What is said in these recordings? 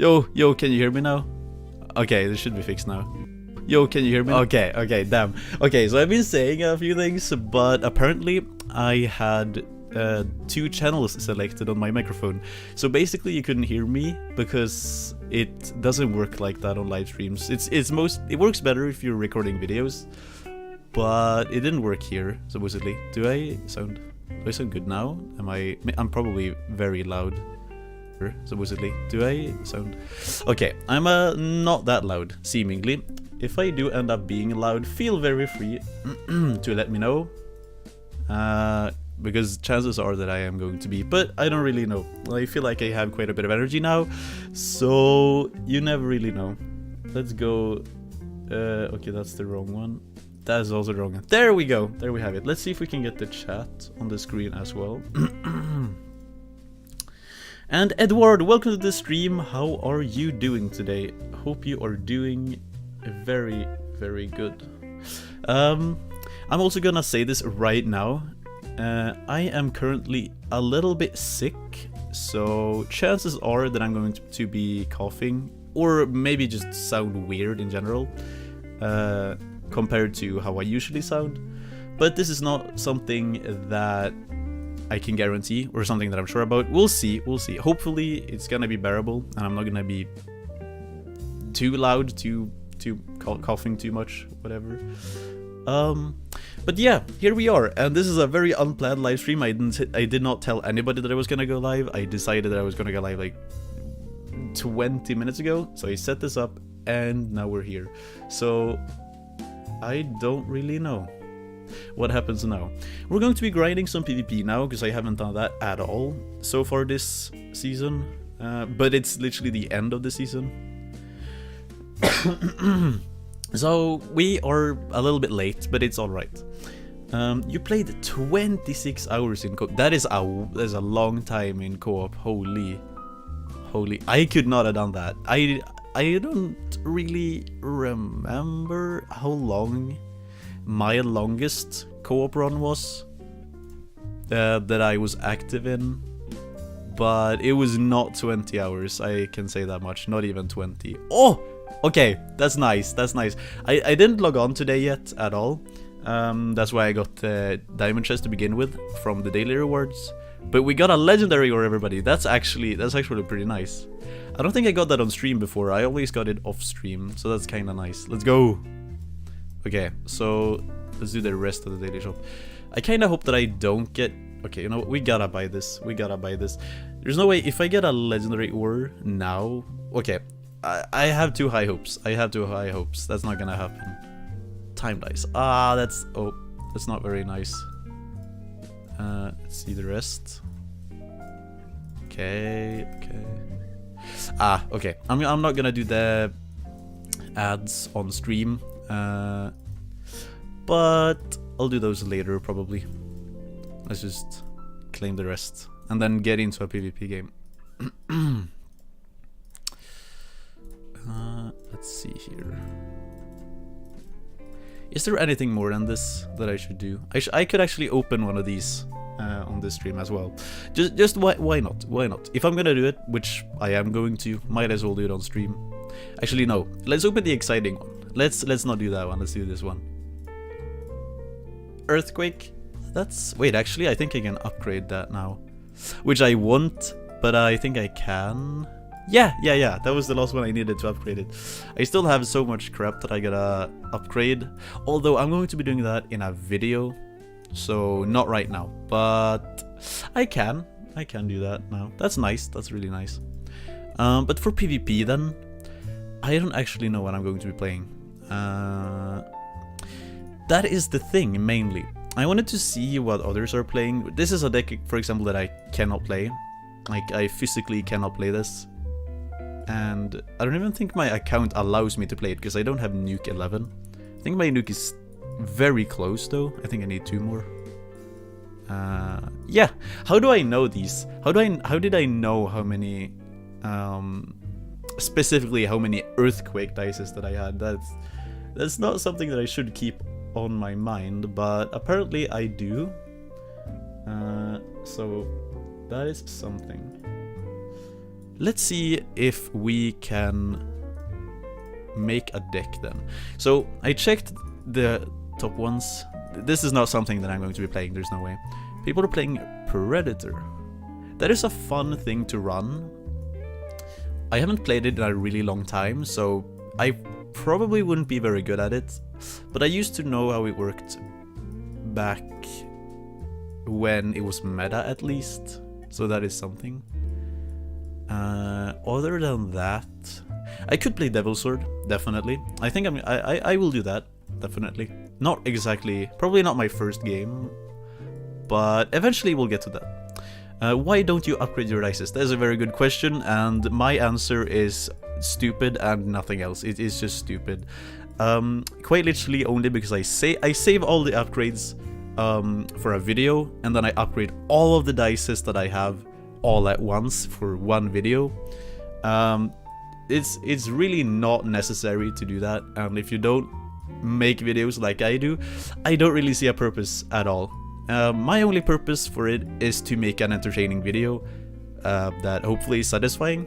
Yo, can you hear me now? Okay, this should be fixed now. Yo, can you hear me? Okay, damn. Okay, so I've been saying a few things, but apparently I had 2 channels selected on my microphone. So basically you couldn't hear me because it doesn't work like that on live streams. It works better if you're recording videos, but it didn't work here, supposedly. Do I sound good now? I'm probably very loud. Supposedly. Do I sound... Okay, I'm not that loud, seemingly. If I do end up being loud, feel very free to let me know. Because chances are that I am going to be, but I don't really know. I feel like I have quite a bit of energy now, so you never really know. Let's go... okay, that's the wrong one. That is also the wrong one. There we go. There we have it. Let's see if we can get the chat on the screen as well. And Edward, welcome to the stream. How are you doing today? Hope you are doing very, very good. I'm also gonna say this right now. I am currently a little bit sick, so chances are that I'm going to be coughing, or maybe just sound weird in general, compared to how I usually sound. But this is not something that I can guarantee, or something that I'm sure about. We'll see. Hopefully it's gonna be bearable, and I'm not gonna be too loud, too coughing too much, whatever. But yeah, here we are, and this is a very unplanned live stream. I did not tell anybody that I was gonna go live. I decided that I was gonna go live like 20 minutes ago, so I set this up, and now we're here. So I don't really know what happens now. We're going to be grinding some PvP now, because I haven't done that at all so far this season. But it's literally the end of the season. So we are a little bit late, but it's alright. You played 26 hours in co-op. That is a long time in co-op. Holy. I could not have done that. I don't really remember how long my longest co-op run was that I was active in, but it was not 20 hours, I can say that much, not even 20. Oh, okay, that's nice. I didn't log on today yet at all. That's why I got the diamond chest to begin with from the daily rewards, but we got a legendary ore, everybody. That's actually pretty nice. I don't think I got that on stream before. I always got it off stream, so that's kind of nice. Let's go. Okay, so let's do the rest of the daily shop. I kind of hope that I don't get... Okay, you know what? We gotta buy this. There's no way if I get a legendary ore now... Okay, I have too high hopes. That's not gonna happen. Time dice. Ah, that's... Oh, that's not very nice. Let's see the rest. Okay. Ah, okay. I'm not gonna do the ads on stream. But I'll do those later, probably. Let's just claim the rest. and then get into a PvP game. Let's see here. Is there anything more than this that I should do? I could actually open one of these on this stream as well. Just why not? Why not? If I'm gonna do it, which I am going to, might as well do it on stream. Actually, no. Let's open the exciting one. Let's not do that one. Let's do this one. Earthquake. That's... Wait, actually, I think I can upgrade that now. Which I won't, but I think I can. Yeah. That was the last one I needed to upgrade it. I still have so much crap that I gotta upgrade. Although I'm going to be doing that in a video. So, not right now. But I can do that now. That's nice. That's really nice. But for PvP then, I don't actually know what I'm going to be playing. That is the thing, mainly. I wanted to see what others are playing. This is a deck, for example, that I cannot play. Like, I physically cannot play this. And I don't even think my account allows me to play it, because I don't have nuke 11. I think my nuke is very close, though. I think I need 2 more. Yeah. How do I know these? How did I know how many... specifically how many earthquake dices that I had? That's not something that I should keep on my mind, but apparently I do. So that is something. Let's see if we can make a deck then. So I checked the top ones. This is not something that I'm going to be playing, there's no way. People are playing Predator. That is a fun thing to run. I haven't played it in a really long time, so I probably wouldn't be very good at it. But I used to know how it worked back when it was meta, at least. So that is something. Other than that, I could play Devil Sword, definitely. I think I will do that, definitely. Not exactly, probably not my first game, but eventually we'll get to that. Why don't you upgrade your dices? That is a very good question, and my answer is stupid and nothing else. It is just stupid. Quite literally only because I save all the upgrades for a video, and then I upgrade all of the dices that I have all at once for one video. It's really not necessary to do that, and if you don't make videos like I do, I don't really see a purpose at all. My only purpose for it is to make an entertaining video that hopefully is satisfying,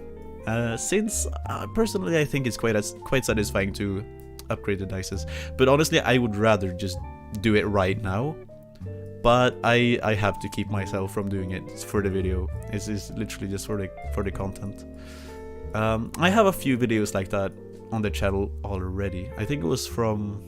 since personally I think it's quite satisfying to upgrade the dices. But honestly, I would rather just do it right now, but I have to keep myself from doing it for the video. It's literally just for the content. I have a few videos like that on the channel already. I think it was from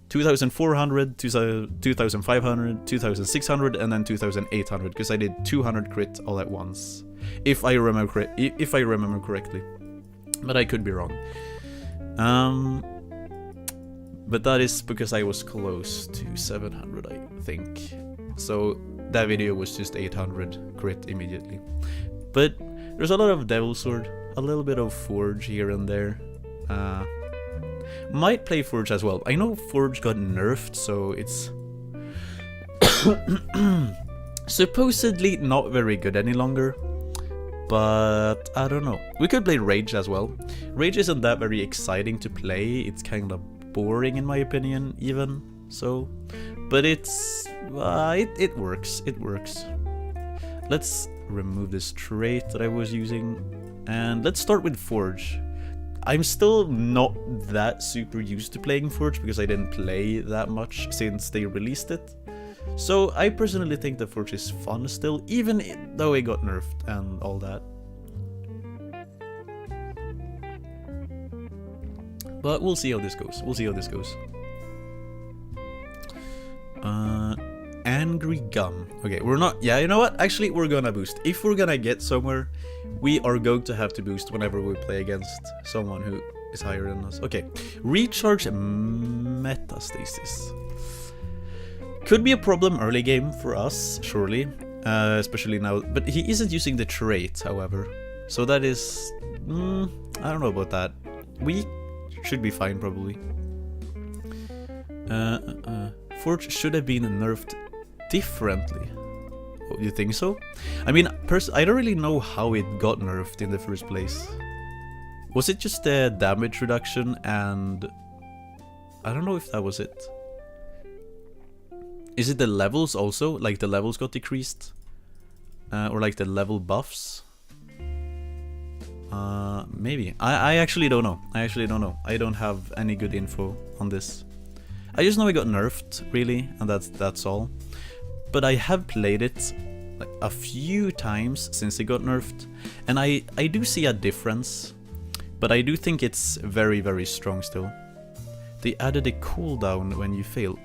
2400, 2500, 2600, and then 2800, because I did 200 crit all at once, if I remember correctly, but I could be wrong. But that is because I was close to 700, I think. So that video was just 800 crit immediately. But there's a lot of Devil Sword, a little bit of Forge here and there. Might play Forge as well. I know Forge got nerfed, so it's supposedly not very good any longer. But I don't know. We could play Rage as well. Rage isn't that very exciting to play. It's kind of boring in my opinion, even. So, but it's it works. It works. Let's remove this trait that I was using, and let's start with Forge. I'm still not that super used to playing Forge because I didn't play that much since they released it. So I personally think that Forge is fun still, even though it got nerfed and all that. But we'll see how this goes. Angry Gum. Okay, we're not... Yeah, you know what? Actually, we're gonna boost. If we're gonna get somewhere, we are going to have to boost whenever we play against someone who is higher than us. Okay, Recharge Metastasis. Could be a problem early game for us, surely. Especially now. But he isn't using the trait, however. So that is... I don't know about that. We should be fine, probably. Forge should have been nerfed differently. You think so? I mean, I don't really know how it got nerfed in the first place. Was it just the damage reduction and... I don't know if that was it. Is it the levels also? Like the levels got decreased? Or like the level buffs? Maybe. I actually don't know. I don't have any good info on this. I just know it got nerfed, really, and that's all. But I have played it like a few times since it got nerfed, and I do see a difference, but I do think it's very, very strong still. They added a cooldown when you fail.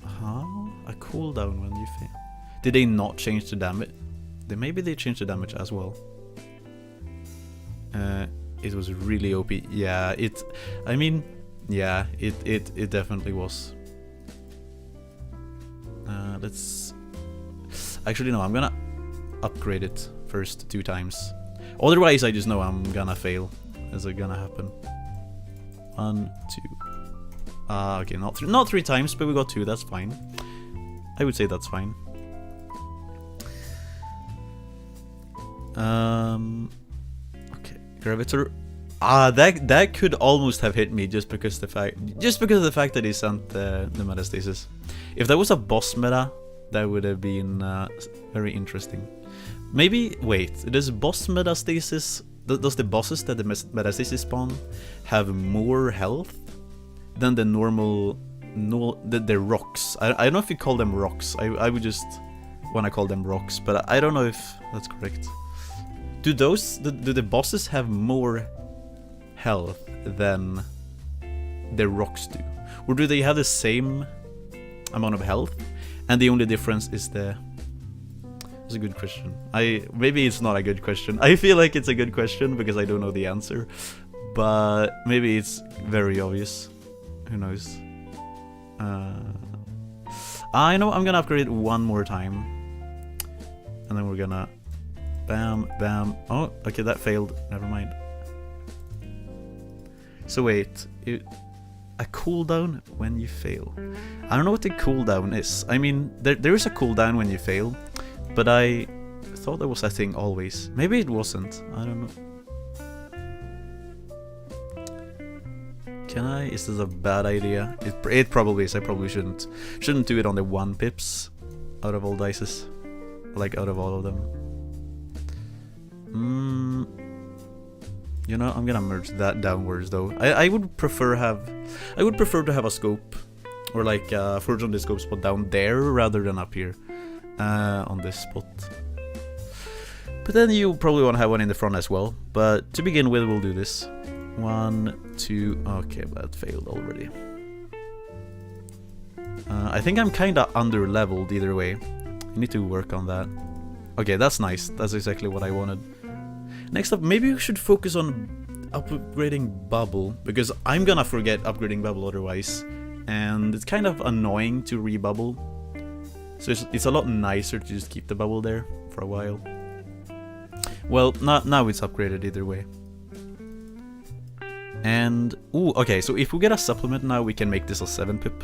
Huh? A cooldown when you fail? Did they not change the damage? Maybe they changed the damage as well. It was really OP. Yeah, I mean, yeah, it definitely was. Let's... Actually, no, I'm gonna upgrade it first 2 times. Otherwise, I just know I'm gonna fail. Is it gonna happen? 1, 2. Okay, not 3 times, but we got 2, that's fine. I would say that's fine. Okay, Gravitor. That could almost have hit me just because of the fact that he sent the metastasis. If that was a boss meta, that would have been very interesting. Maybe wait, does boss metastasis? Does the bosses that the metastasis spawn have more health than the normal? The rocks. I don't know if you call them rocks. I would just want to call them rocks, but I don't know if that's correct. Do the bosses have more health than the rocks do, or do they have the same amount of health and the only difference is the... It's a good question. Maybe it's not a good question. I feel like it's a good question because I don't know the answer, but maybe it's very obvious. Who knows? I know I'm gonna upgrade it 1 more time, and then we're gonna bam, bam. Oh, okay, that failed. Never mind. So wait, a cooldown when you fail. I don't know what the cooldown is. I mean, there is a cooldown when you fail, but I thought there was a thing always. Maybe it wasn't. I don't know. Can I? Is this a bad idea? It probably is. I probably shouldn't do it on the 1 pips out of all dices, like out of all of them. You know, I'm gonna merge that downwards though. I would prefer to have a scope, or like forge on the scope spot down there rather than up here on this spot. But then you probably want to have one in the front as well. But to begin with, we'll do this. 1, 2. Okay, that failed already. I think I'm kind of under leveled either way. I need to work on that. Okay, that's nice. That's exactly what I wanted. Next up, maybe we should focus on upgrading Bubble, because I'm gonna forget upgrading Bubble otherwise, and it's kind of annoying to re-bubble. So it's a lot nicer to just keep the bubble there for a while. Well, now it's upgraded either way. And ooh, okay, so if we get a supplement now, we can make this a 7 pip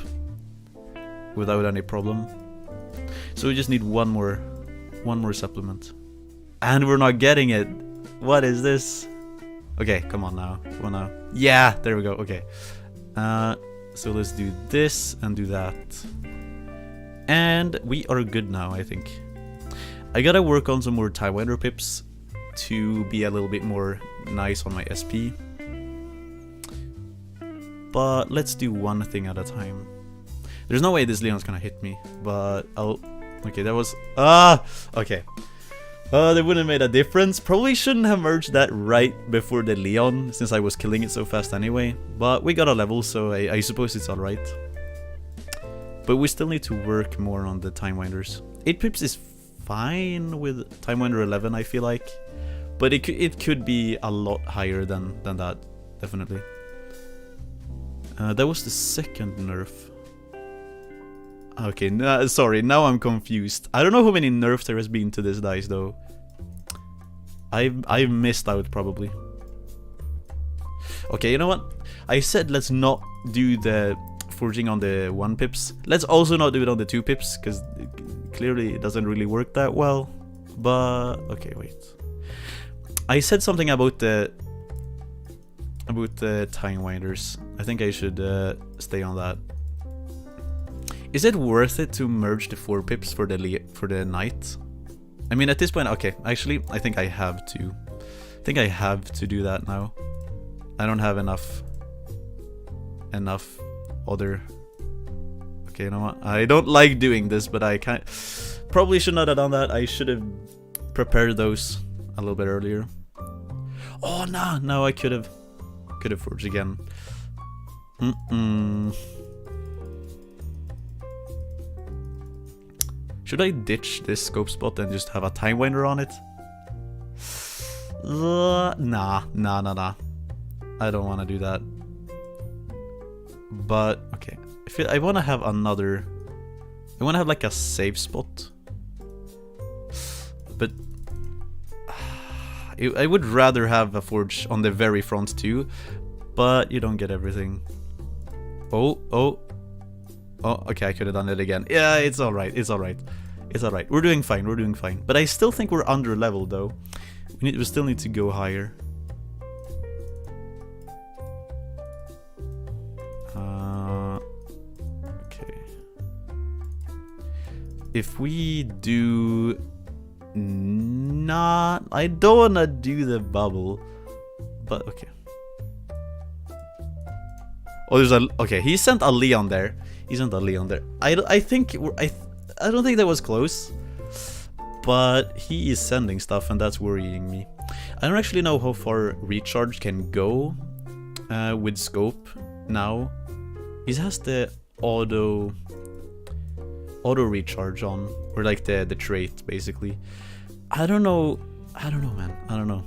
without any problem. So we just need one more supplement, and we're not getting it. What is this? Okay, come on now. Come on now. Yeah, there we go. Okay. So let's do this and do that. And we are good now, I think. I gotta work on some more Tidewinder pips to be a little bit more nice on my SP. But let's do one thing at a time. There's no way this Leon's gonna hit me, but I'll... Okay, that was... Okay. That wouldn't have made a difference. Probably shouldn't have merged that right before the Leon, since I was killing it so fast anyway. But we got a level, so I suppose it's alright. But we still need to work more on the Timewinders. 8 pips is fine with Timewinder 11, I feel like. But it could be a lot higher than that, definitely. That was the second nerf. Okay, sorry, now I'm confused. I don't know how many nerfs there has been to this dice though. I've missed out probably. Okay, you know what? I said let's not do the forging on the 1 pips. Let's also not do it on the 2 pips, because clearly it doesn't really work that well. But okay, wait. I said something about the time winders. I think I should stay on that. Is it worth it to merge the 4 pips for the knight? I mean, at this point, okay. Actually, I think I have to. I think I have to do that now. I don't have enough other. Okay, you know what? I don't like doing this, but I can't. Probably should not have done that. I should have prepared those a little bit earlier. Oh no, no, I could have forged again. Should I ditch this scope spot and just have a time winder on it? Nah. I don't want to do that. But okay, I want to have another. I want to have like a save spot. But I would rather have a forge on the very front too. But you don't get everything. Oh, okay, I could have done it again. Yeah, it's alright, it's alright. It's alright. We're doing fine, we're doing fine. But I still think we're under level though. We still need to go higher. Okay. If we do not... I don't wanna do the bubble. But okay. Oh, there's a... Okay, he sent a Leon there. He sent a Leon there. I think... I don't think that was close. But he is sending stuff and that's worrying me. I don't actually know how far recharge can go with scope now. He has the auto recharge on, or like the trait basically. I don't know, man. I don't know.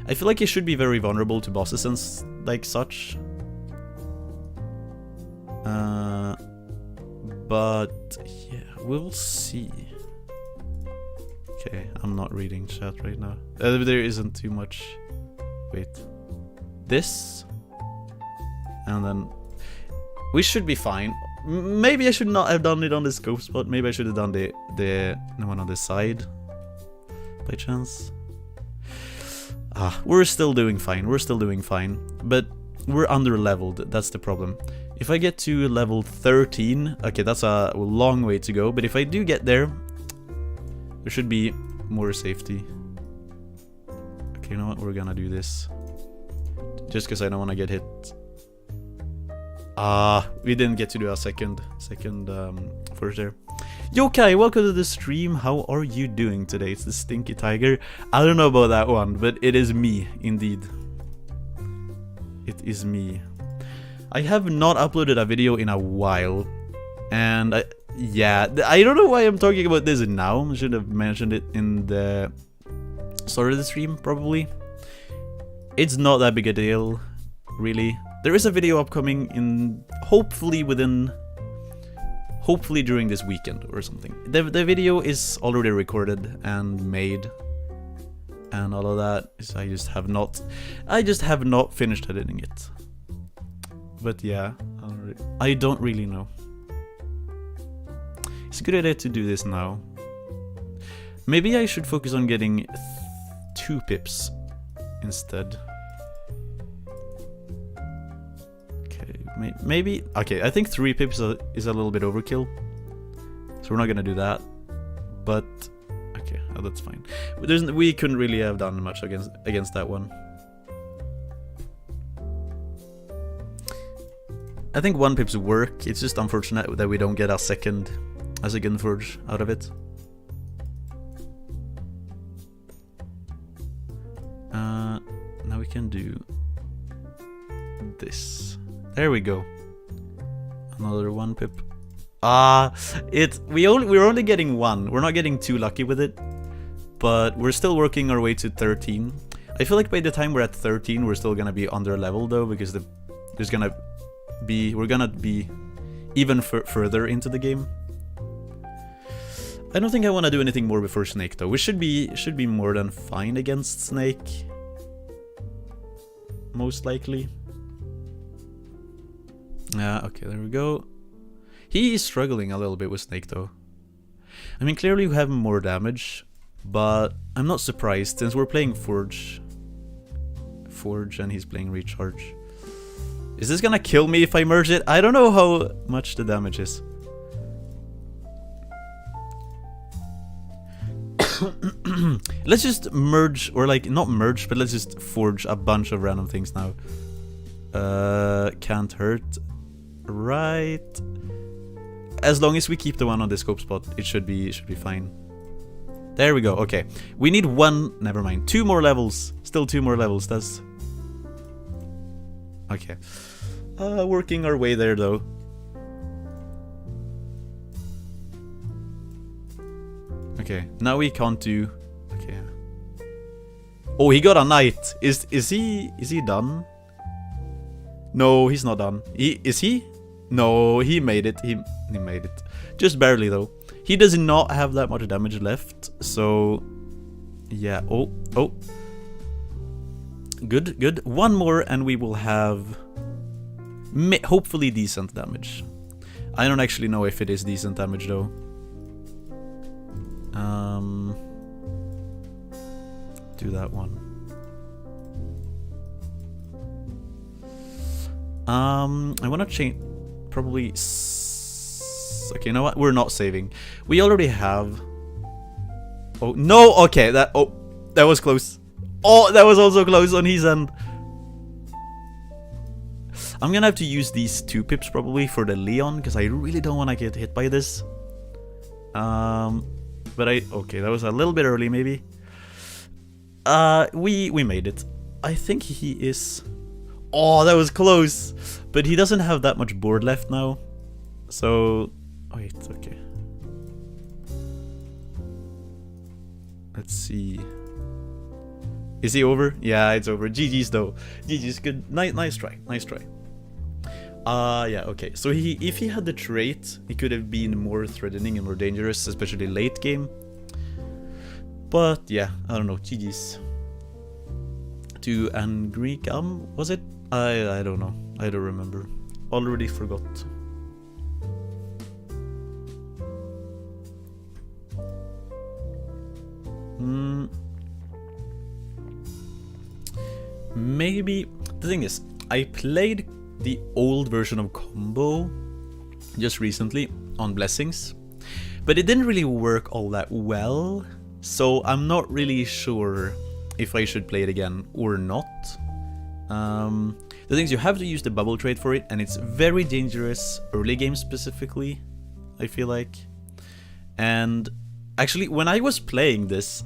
I feel like he should be very vulnerable to bosses and like such. But yeah, we'll see. Okay, I'm not reading chat right now. There isn't too much. Wait. This. And then we should be fine. Maybe I should not have done it on the scope spot. Maybe I should have done the one on the side. By chance. We're still doing fine. We're still doing fine. But we're under leveled. That's the problem. If I get to level 13, okay, that's a long way to go. But if I do get there, there should be more safety. Okay, you know what? We're gonna do this. Just because I don't want to get hit. We didn't get to do a second forge there. Yokai, welcome to the stream. How are you doing today? It's the Stinky Tiger. I don't know about that one, but it is me, indeed. It is me. I have not uploaded a video in a while. And yeah, I don't know why I'm talking about this now. I should have mentioned it in the start of the stream, probably. It's not that big a deal, really. There is a video upcoming in hopefully during this weekend or something. The video is already recorded and made and all of that. I just have not finished editing it. But yeah, I don't really know. It's a good idea to do this now. Maybe I should focus on getting 2 pips instead. Okay, maybe... Okay, I think 3 pips is a little bit overkill. So we're not gonna do that. But... Okay, that's fine. We couldn't really have done much against that one. I think 1 pips work. It's just unfortunate that we don't get a second forge out of it. Now we can do this. There we go. Another 1 pip. We're only getting 1. We're not getting too lucky with it, but we're still working our way to 13. I feel like by the time we're at 13, we're still gonna be under level though, because we're gonna be even further into the game. I don't think I want to do anything more before Snake though. We should be more than fine against Snake. Most likely. Yeah, okay, there we go. He is struggling a little bit with Snake though. I mean, clearly we have more damage, but I'm not surprised since we're playing Forge and he's playing Recharge. Is this gonna kill me if I merge it? I don't know how much the damage is. Let's just merge, or like, not merge, but let's just forge a bunch of random things now. Can't hurt. Right. As long as we keep the one on the scope spot, it should be fine. There we go, okay. We need one, never mind, 2 more levels. Still 2 more levels, that's... Okay. Working our way there though. Okay, now we can't do... Okay. Oh, he got a knight. Is he done? No, he's not done. Is he? No, he made it. He made it. Just barely though. He does not have that much damage left, so yeah. Oh. Good. One more and we will have hopefully decent damage. I don't actually know if it is decent damage though. Do that one. I want to change probably okay, you know what? We're not saving. We already have... Oh, no! Okay, that was close. Oh, that was also close on his end. I'm gonna have to use these 2 pips probably for the Leon, because I really don't want to get hit by this. But okay, that was a little bit early maybe. We made it. I think he is... Oh, that was close! But he doesn't have that much board left now. So... Wait, okay. Let's see. Is he over? Yeah, it's over. GG's though. GG's good. Nice try. Nice try. Yeah, okay. So if he had the trait, he could have been more threatening and more dangerous, especially late game. But yeah, I don't know. GG's. To Angry Gum, was it? I don't know. I don't remember. Already forgot. Maybe the thing is, I played the old version of Combo just recently on Blessings, but it didn't really work all that well, so I'm not really sure if I should play it again or not. The thing is, you have to use the bubble trait for it, and it's very dangerous early game specifically, I feel like. And actually, when I was playing this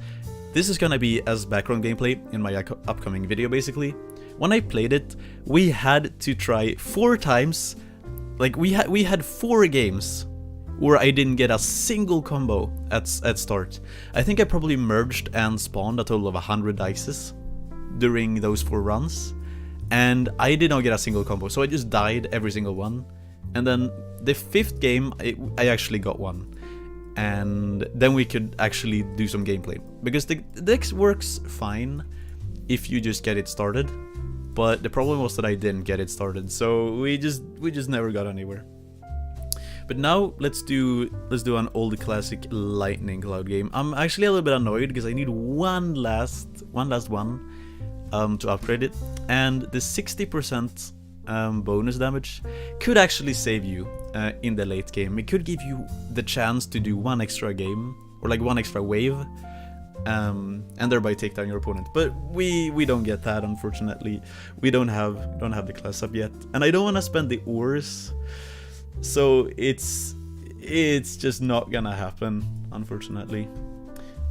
is gonna be as background gameplay in my upcoming video basically. When I played it, we had to try 4 times. Like we had 4 games where I didn't get a single combo at start. I think I probably merged and spawned a total of 100 dices during those 4 runs, and I did not get a single combo, so I just died every single one. And then the 5th game, I actually got one. And then we could actually do some gameplay, because the deck works fine if you just get it started, but the problem was that I didn't get it started, so we just never got anywhere. But now let's do an old classic Lightning Cloud game. I'm actually a little bit annoyed because I need one last one to upgrade it, and the 60% bonus damage could actually save you in the late game. It could give you the chance to do 1 extra game, or like 1 extra wave, and thereby take down your opponent. But we don't get that, unfortunately. We don't have the class up yet, and I don't want to spend the ores, so it's just not gonna happen, unfortunately.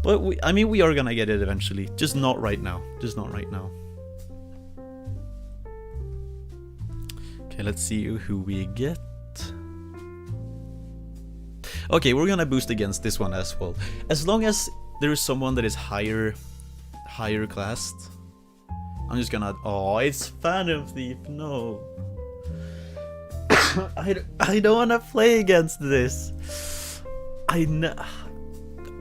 But I mean, we are gonna get it eventually, just not right now. Just not right now. Okay, let's see who we get. Okay, we're gonna boost against this one as well. As long as there is someone that is higher classed. I'm just gonna... Oh, it's Phantom Thief, no. I don't wanna play against this. I know...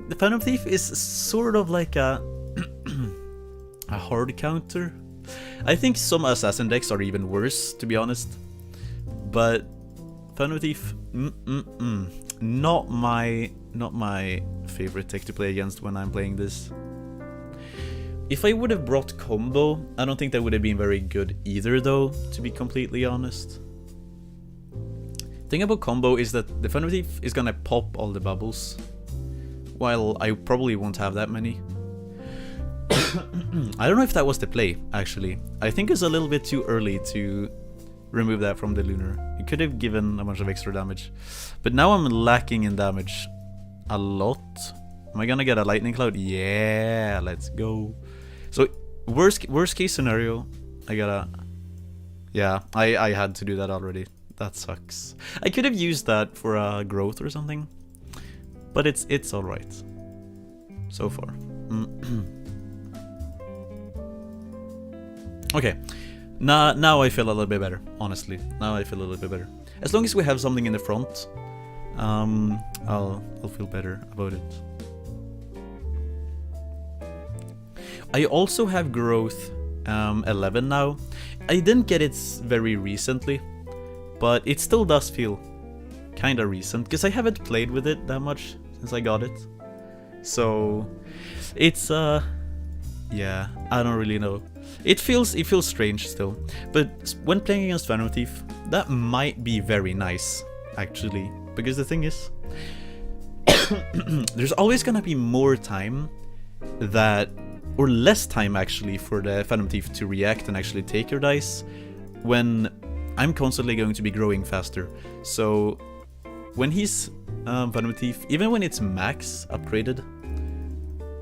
The Phantom Thief is sort of like a hard counter. I think some assassin decks are even worse, to be honest. But Phantom Thief, not my favorite tech to play against when I'm playing this. If I would have brought combo, I don't think that would have been very good either though, to be completely honest. Thing about combo is that the Phantom Thief is gonna pop all the bubbles, while I probably won't have that many. I don't know if that was the play, actually. I think it's a little bit too early to remove that from the Lunar. It could have given a bunch of extra damage. But now I'm lacking in damage a lot. Am I gonna get a Lightning Cloud? Yeah, let's go. So, worst case scenario, I gotta... Yeah, I had to do that already. That sucks. I could have used that for a growth or something. But it's alright. So far. Okay. Now I feel a little bit better, honestly. Now I feel a little bit better. As long as we have something in the front, I'll feel better about it. I also have growth 11 now. I didn't get it very recently, but it still does feel kinda recent, because I haven't played with it that much since I got it. So it's yeah, I don't really know. It feels strange still, but when playing against Phantom Thief, that might be very nice, actually, because the thing is, there's always gonna be more time that, or less time actually, for the Phantom Thief to react and actually take your dice, when I'm constantly going to be growing faster. So when he's Phantom Thief, even when it's max upgraded,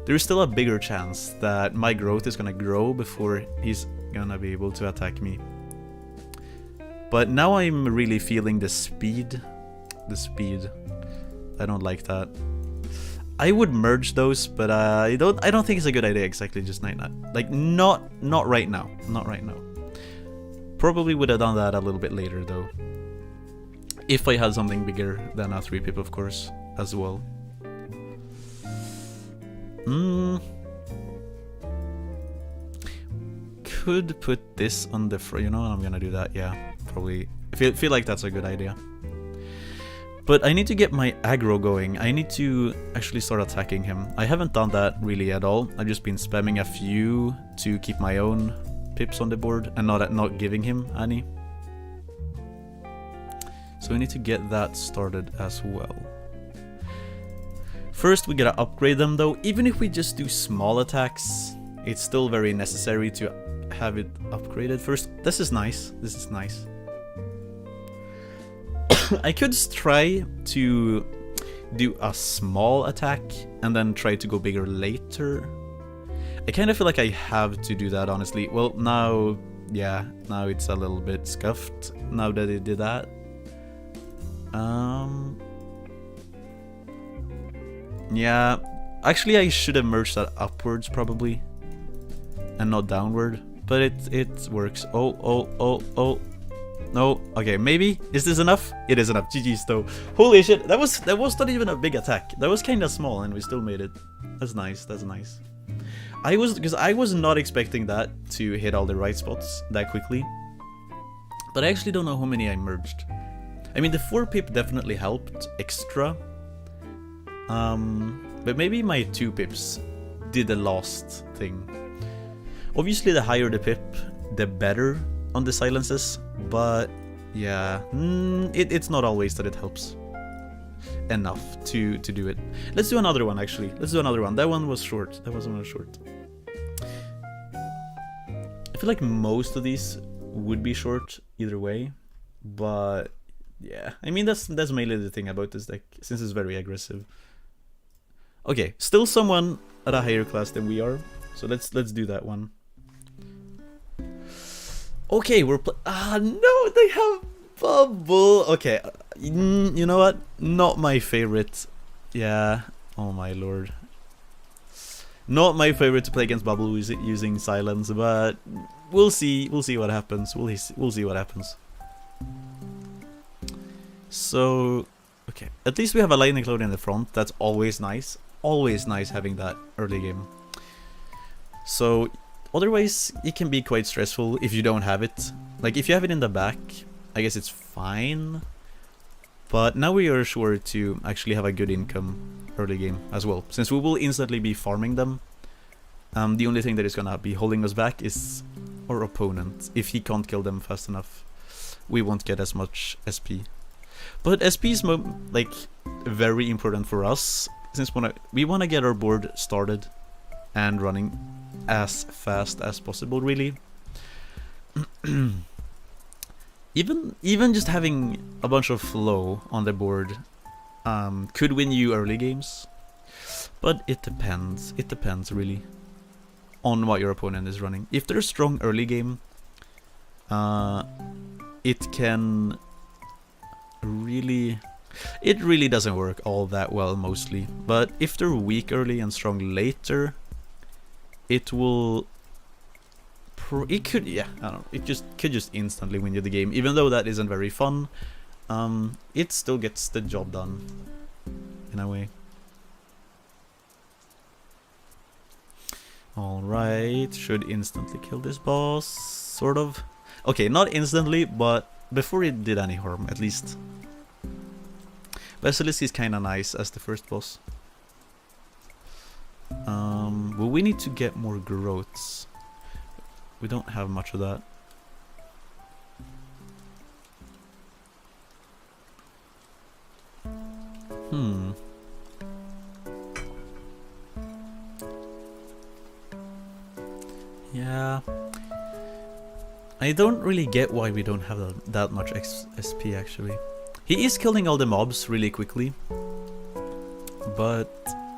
there's still a bigger chance that my growth is gonna grow before he's gonna be able to attack me. But now I'm really feeling the speed. I don't like that. I would merge those, but I don't think it's a good idea exactly just like that. Like not right now. Not right now. Probably would have done that a little bit later though. If I had something bigger than a 3-pip, of course, as well. Could put this on the front. You know what? I'm gonna do that. Yeah, probably. Feel like that's a good idea. But I need to get my aggro going. I need to actually start attacking him. I haven't done that really at all. I've just been spamming a few to keep my own pips on the board and not giving him any. So we need to get that started as well. First we gotta upgrade them though. Even if we just do small attacks, it's still very necessary to have it upgraded first. This is nice. This is nice. I could try to do a small attack and then try to go bigger later. I kind of feel like I have to do that, honestly. Well, now, yeah, now it's a little bit scuffed now that it did that. Yeah, actually I should have merged that upwards probably and not downward, but it works. Oh. No, okay, maybe. Is this enough? It is enough. GG's though. Holy shit, that was not even a big attack. That was kind of small and we still made it. That's nice, that's nice. Because I was not expecting that to hit all the right spots that quickly. But I actually don't know how many I merged. I mean, the 4-pip definitely helped extra. But maybe my 2-pips did the last thing. Obviously, the higher the pip, the better on the silences. But yeah, it's not always that it helps enough to do it. Let's do another one, actually. Let's do another one. That one was short. That one was short. I feel like most of these would be short either way, but yeah, I mean that's mainly the thing about this deck, since it's very aggressive. Okay, still someone at a higher class than we are, so let's do that one. Okay, we're no, they have bubble. Okay, you know what? Not my favorite. Yeah. Oh my lord. Not my favorite to play against bubble using silence, but we'll see. We'll see what happens. We'll see what happens. So, okay. At least we have a lightning cloud in the front. That's always nice. Always nice having that early game. So, otherwise, it can be quite stressful if you don't have it. Like, if you have it in the back, I guess it's fine. But now we are sure to actually have a good income early game as well, since we will instantly be farming them. The only thing that is gonna be holding us back is our opponent. If he can't kill them fast enough, we won't get as much SP. But SP is like very important for us, since we wanna get our board started and running as fast as possible, really. even just having a bunch of flow on the board could win you early games, but it depends. It depends really on what your opponent is running. If they're strong early game, it really doesn't work all that well mostly. But if they're weak early and strong later, it will. It could, yeah, I don't know. It could just instantly win you the game, even though that isn't very fun. It still gets the job done in a way. Alright, should instantly kill this boss, sort of. Okay, not instantly, but before it did any harm, at least. Basilisk is kinda nice as the first boss. Well, we need to get more growths. We don't have much of that. Yeah. I don't really get why we don't have that much SP actually. He is killing all the mobs really quickly. But,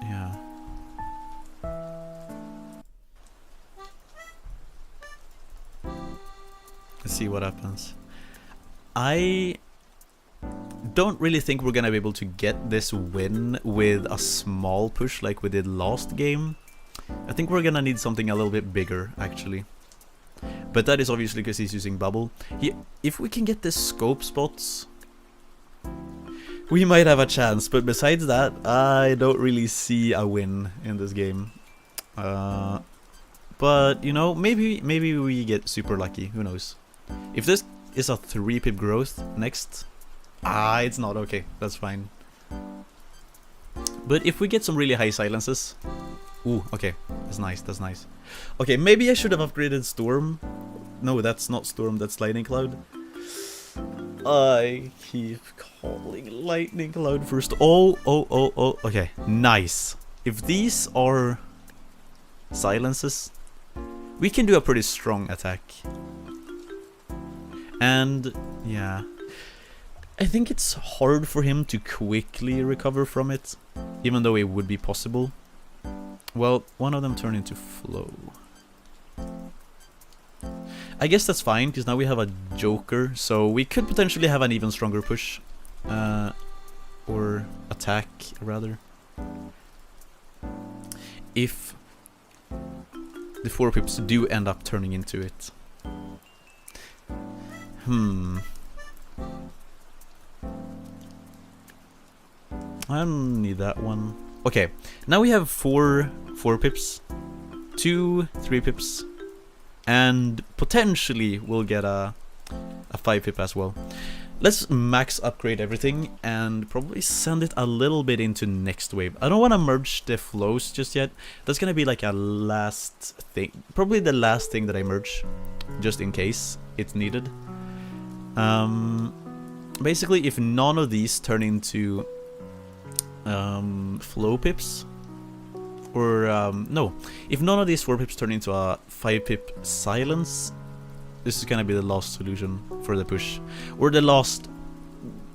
yeah. Let's see what happens. I don't really think we're gonna be able to get this win with a small push like we did last game. I think we're gonna need something a little bit bigger, actually. But that is obviously because he's using bubble. If we can get the scope spots, we might have a chance. But besides that, I don't really see a win in this game. But you know, maybe we get super lucky. Who knows? If this is a 3-pip growth next, it's not okay. That's fine. But if we get some really high silences. Ooh, okay, that's nice, that's nice. Okay, maybe I should have upgraded Storm. No, that's not Storm, that's Lightning Cloud. I keep calling Lightning Cloud first. Oh, okay, nice. If these are silences, we can do a pretty strong attack. And, yeah. I think it's hard for him to quickly recover from it, even though it would be possible. Well, one of them turned into flow. I guess that's fine, because now we have a Joker, so we could potentially have an even stronger push. Or attack, rather. If the 4-pips do end up turning into it. I don't need that one. Okay, now we have 4 4-pips, 2 3-pips, and potentially we'll get a 5-pip as well. Let's max upgrade everything and probably send it a little bit into next wave. I don't want to merge the flows just yet. That's gonna be like a last thing, probably the last thing that I merge, just in case it's needed. Basically, if none of these turn into flow pips, or no, if none of these 4-pips turn into a 5-pip silence, this is gonna be the last solution for the push, or the last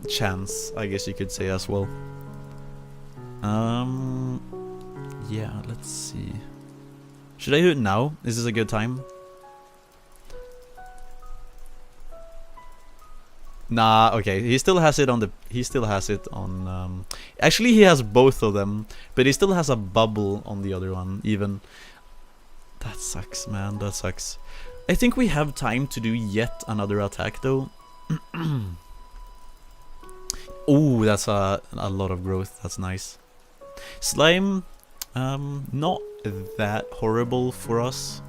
chance, I guess you could say as well. Yeah, let's see. Should I do it now? Is this a good time? Nah, okay. He still has it on the. He still has it on. Actually, he has both of them, but he still has a bubble on the other one. Even. That sucks, man. That sucks. I think we have time to do yet another attack, though. Oh, that's a lot of growth. That's nice. Slime, not that horrible for us.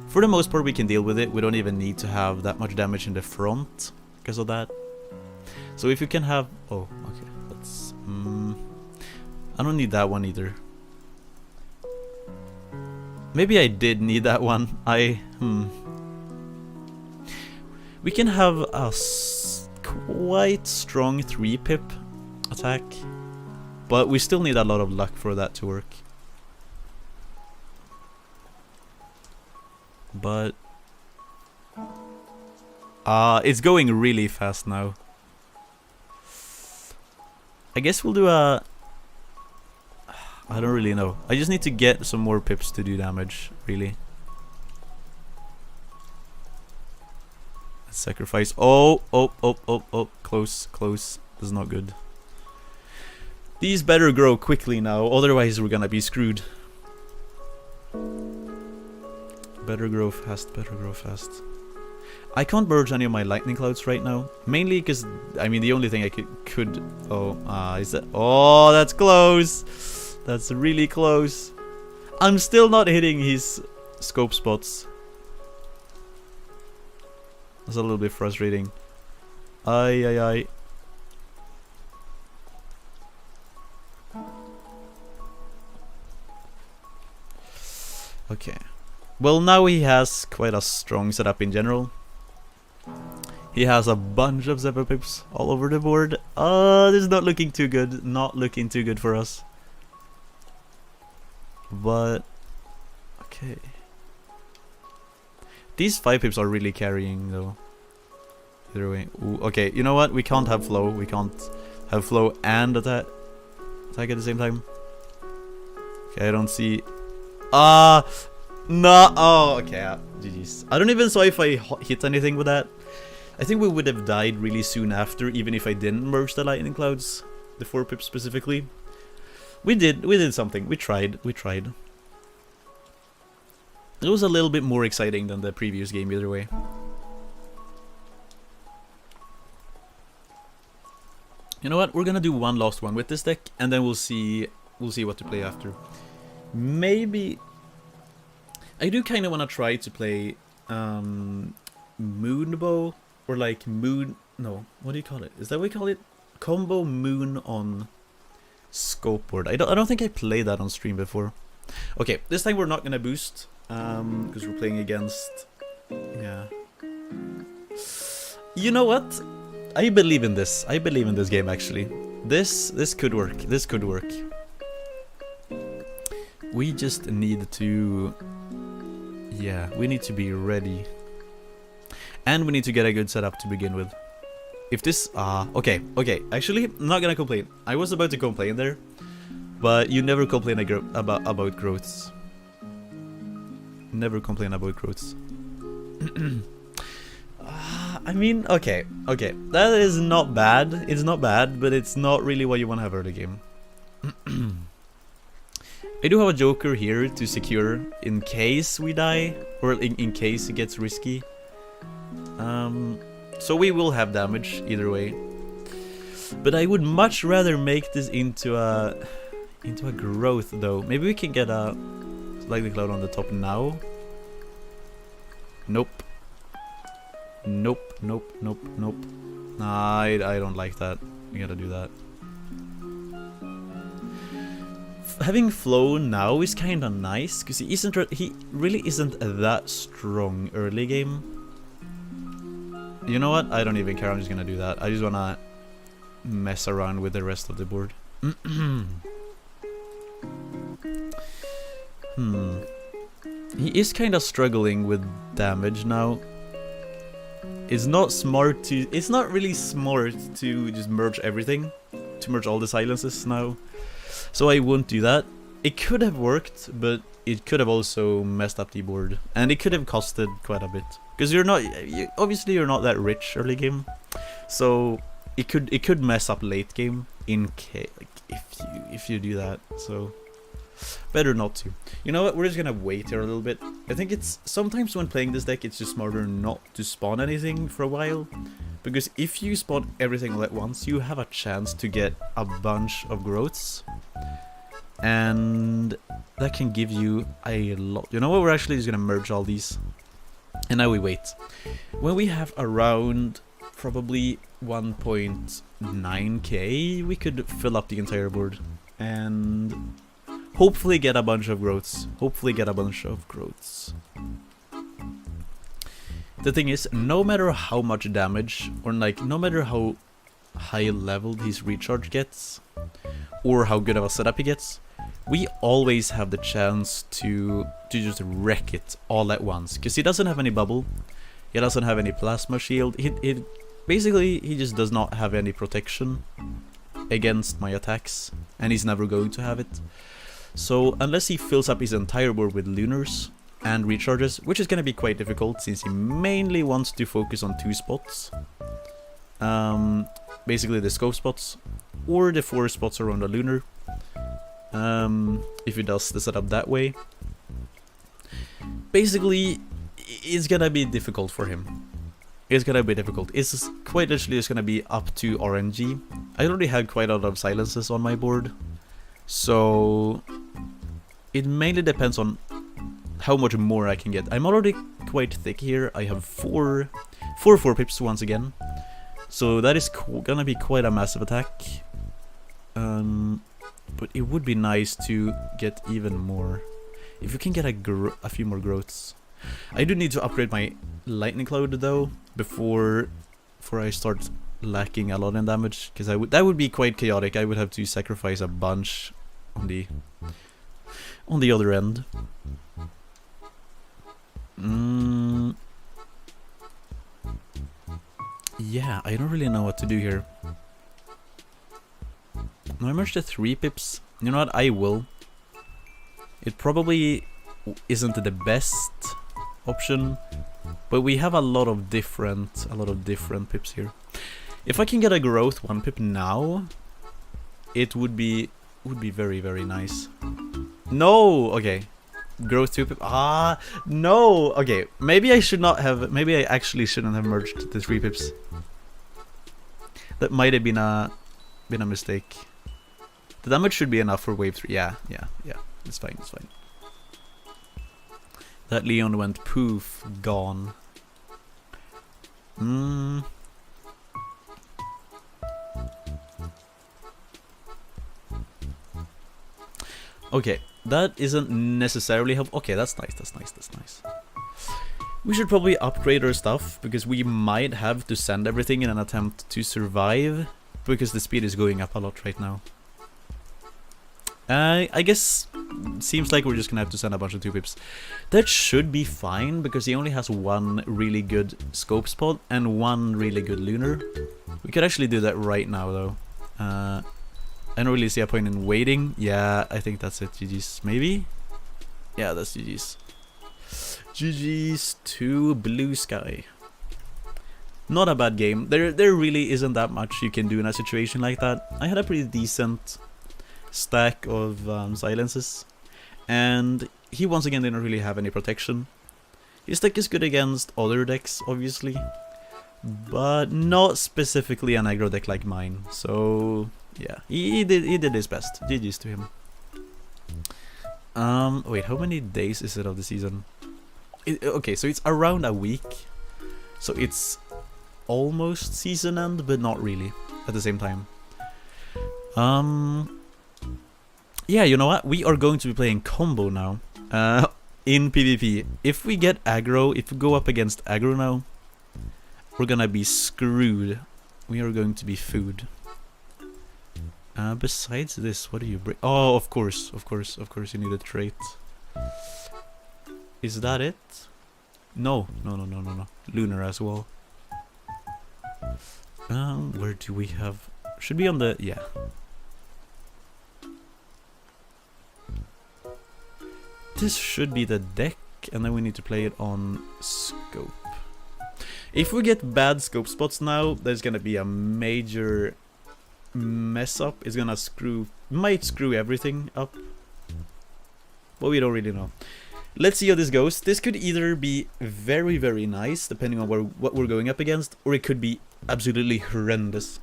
For the most part, we can deal with it. We don't even need to have that much damage in the front because of that. So if you can have, oh, okay, let's. I don't need that one either. Maybe I did need that one. We can have a quite strong 3-pip attack, but we still need a lot of luck for that to work. But it's going really fast now. I guess we'll do a... I don't really know. I just need to get some more pips to do damage, really. Let's sacrifice. Oh, close. This is not good. These better grow quickly now, otherwise we're gonna be screwed. Better grow fast, I can't merge any of my lightning clouds right now. Mainly because, I mean, the only thing I could is that... Oh, that's close! That's really close. I'm still not hitting his scope spots. That's a little bit frustrating. Ay. Okay. Well, now he has quite a strong setup in general. He has a bunch of Zephyr Pips all over the board. This is not looking too good. Not looking too good for us. But okay. These 5 pips are really carrying though. Either way. Ooh, okay, you know what? We can't have flow. We can't have flow and attack at the same time. Okay, I don't see. No. Oh, okay. GG's. I don't even saw if I hit anything with that. I think we would have died really soon after, even if I didn't merge the lightning clouds, the 4 pips specifically. We did something. We tried. It was a little bit more exciting than the previous game either way. You know what? We're gonna do one last one with this deck, and then we'll see what to play after. Maybe I do kind of want to try to play Moonbow, or like Moon. No, what do you call it? Is that what we call it? Combo Moon on Scope board. I don't think I played that on stream before. Okay, this time we're not gonna boost because we're playing against. Yeah. You know what? I believe in this. I believe in this game actually. This could work. This could work. We just need to. Yeah, we need to be ready. And we need to get a good setup to begin with. If this... okay. Actually, I'm not gonna complain. I was about to complain there. But you never complain about growths. Never complain about growths. I mean, okay. That is not bad. It's not bad, but it's not really what you want to have early game. I do have a Joker here to secure in case we die, or in case it gets risky. So we will have damage either way. But I would much rather make this into a growth though. Maybe we can get a lightning cloud on the top now. Nope. Nah, I don't like that. We gotta do that. Having flow now is kinda nice because he really isn't that strong early game. You know what? I don't even care. I'm just gonna do that. I just wanna mess around with the rest of the board. He is kinda struggling with damage now. It's not really smart to just merge everything, to merge all the silences now. So I won't do that. It could have worked, but it could have also messed up the board, and it could have costed quite a bit. Because obviously you're not that rich early game, so it could mess up late game in case if you do that. So better not to. You know what? We're just gonna wait here a little bit. I think it's sometimes when playing this deck, it's just smarter not to spawn anything for a while, because if you spawn everything all at once, you have a chance to get a bunch of growths, and that can give you a lot. You know what? We're actually just gonna merge all these, and now we wait. When we have around probably 1.9k, we could fill up the entire board. and hopefully get a bunch of growths. The thing is, no matter how much damage, or like no matter how high leveled his recharge gets, or how good of a setup he gets, we always have the chance to just wreck it all at once. Because he doesn't have any bubble, he doesn't have any plasma shield, basically he just does not have any protection against my attacks, and he's never going to have it. So unless he fills up his entire board with lunars and recharges, which is going to be quite difficult since he mainly wants to focus on 2 spots. Basically the scope spots, or the 4 spots around the lunar. If he does the setup that way. Basically, it's gonna be difficult for him. It's quite literally just gonna be up to RNG. I already had quite a lot of silences on my board, so it mainly depends on how much more I can get. I'm already quite thick here. I have 4 pips once again, so that is gonna be quite a massive attack. But it would be nice to get even more. If you can get a few more growths. I do need to upgrade my lightning cloud though before I start lacking a lot in damage, because that would be quite chaotic. I would have to sacrifice a bunch on the other end. Yeah, I don't really know what to do here. No, I merged the 3 pips. You know what? I will. It probably isn't the best option, but we have a lot of different pips here. If I can get a growth 1 pip now, it would be very, very nice. No, okay. Growth 2 pip. Ah, no. Okay, maybe I actually shouldn't have merged the 3 pips. That might have been a mistake. The damage should be enough for wave 3. Yeah. It's fine. That Leon went poof, gone. Okay, that isn't necessarily helpful. Okay, that's nice. We should probably upgrade our stuff, because we might have to send everything in an attempt to survive, because the speed is going up a lot right now. I guess seems like we're just gonna have to send a bunch of 2 pips. That should be fine, because he only has 1 really good scope spot and 1 really good lunar. We could actually do that right now though. I don't really see a point in waiting. Yeah, I think that's it. GG's, maybe? Yeah, that's GG's. GG's to Blue Sky. Not a bad game. There really isn't that much you can do in a situation like that. I had a pretty decent stack of silences, and he once again didn't really have any protection. His deck is good against other decks, obviously, but not specifically an aggro deck like mine. So yeah, he did his best. GG's to him. Wait, how many days is it of the season? Okay, so it's around a week, so it's almost season end, but not really at the same time. Yeah, you know what? We are going to be playing combo now. In PvP. If we get aggro, if we go up against aggro now, we're gonna be screwed. We are going to be food. Besides this, what do you bring? Oh, of course, you need a trait. Is that it? No. Lunar as well. Where do we have? Should be on the, yeah. This should be the deck, and then we need to play it on scope. If we get bad scope spots now, there's gonna be a major mess up. It's gonna might screw everything up, but we don't really know. Let's see how this goes. This could either be very, very nice, depending on what we're going up against, or it could be absolutely horrendous.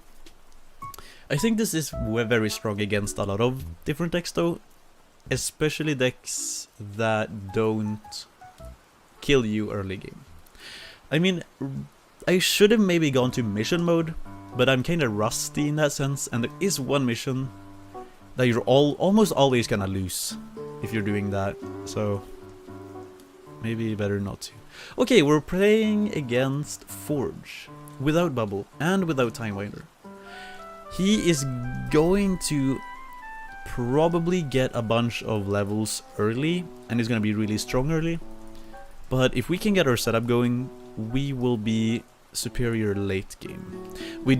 I think this is very strong against a lot of different decks though, especially decks that don't kill you early game. I mean, I should have maybe gone to mission mode, but I'm kinda rusty in that sense, and there is one mission that you're almost always gonna lose if you're doing that. So maybe better not to. Okay, we're playing against Forge without Bubble and without Time Winder. He is going to probably get a bunch of levels early, and he's gonna be really strong early. But if we can get our setup going, we will be superior late game. We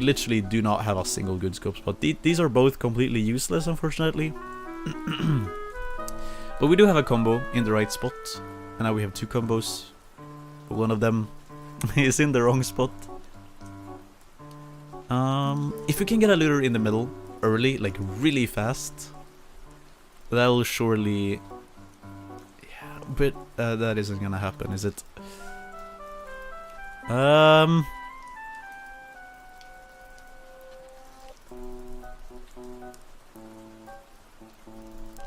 literally do not have a single good scope spot. These are both completely useless, unfortunately. But we do have a combo in the right spot, and now we have 2 combos. But one of them is in the wrong spot. If we can get a looter in the middle early, like really fast, that'll surely... Yeah, but that isn't gonna happen, is it?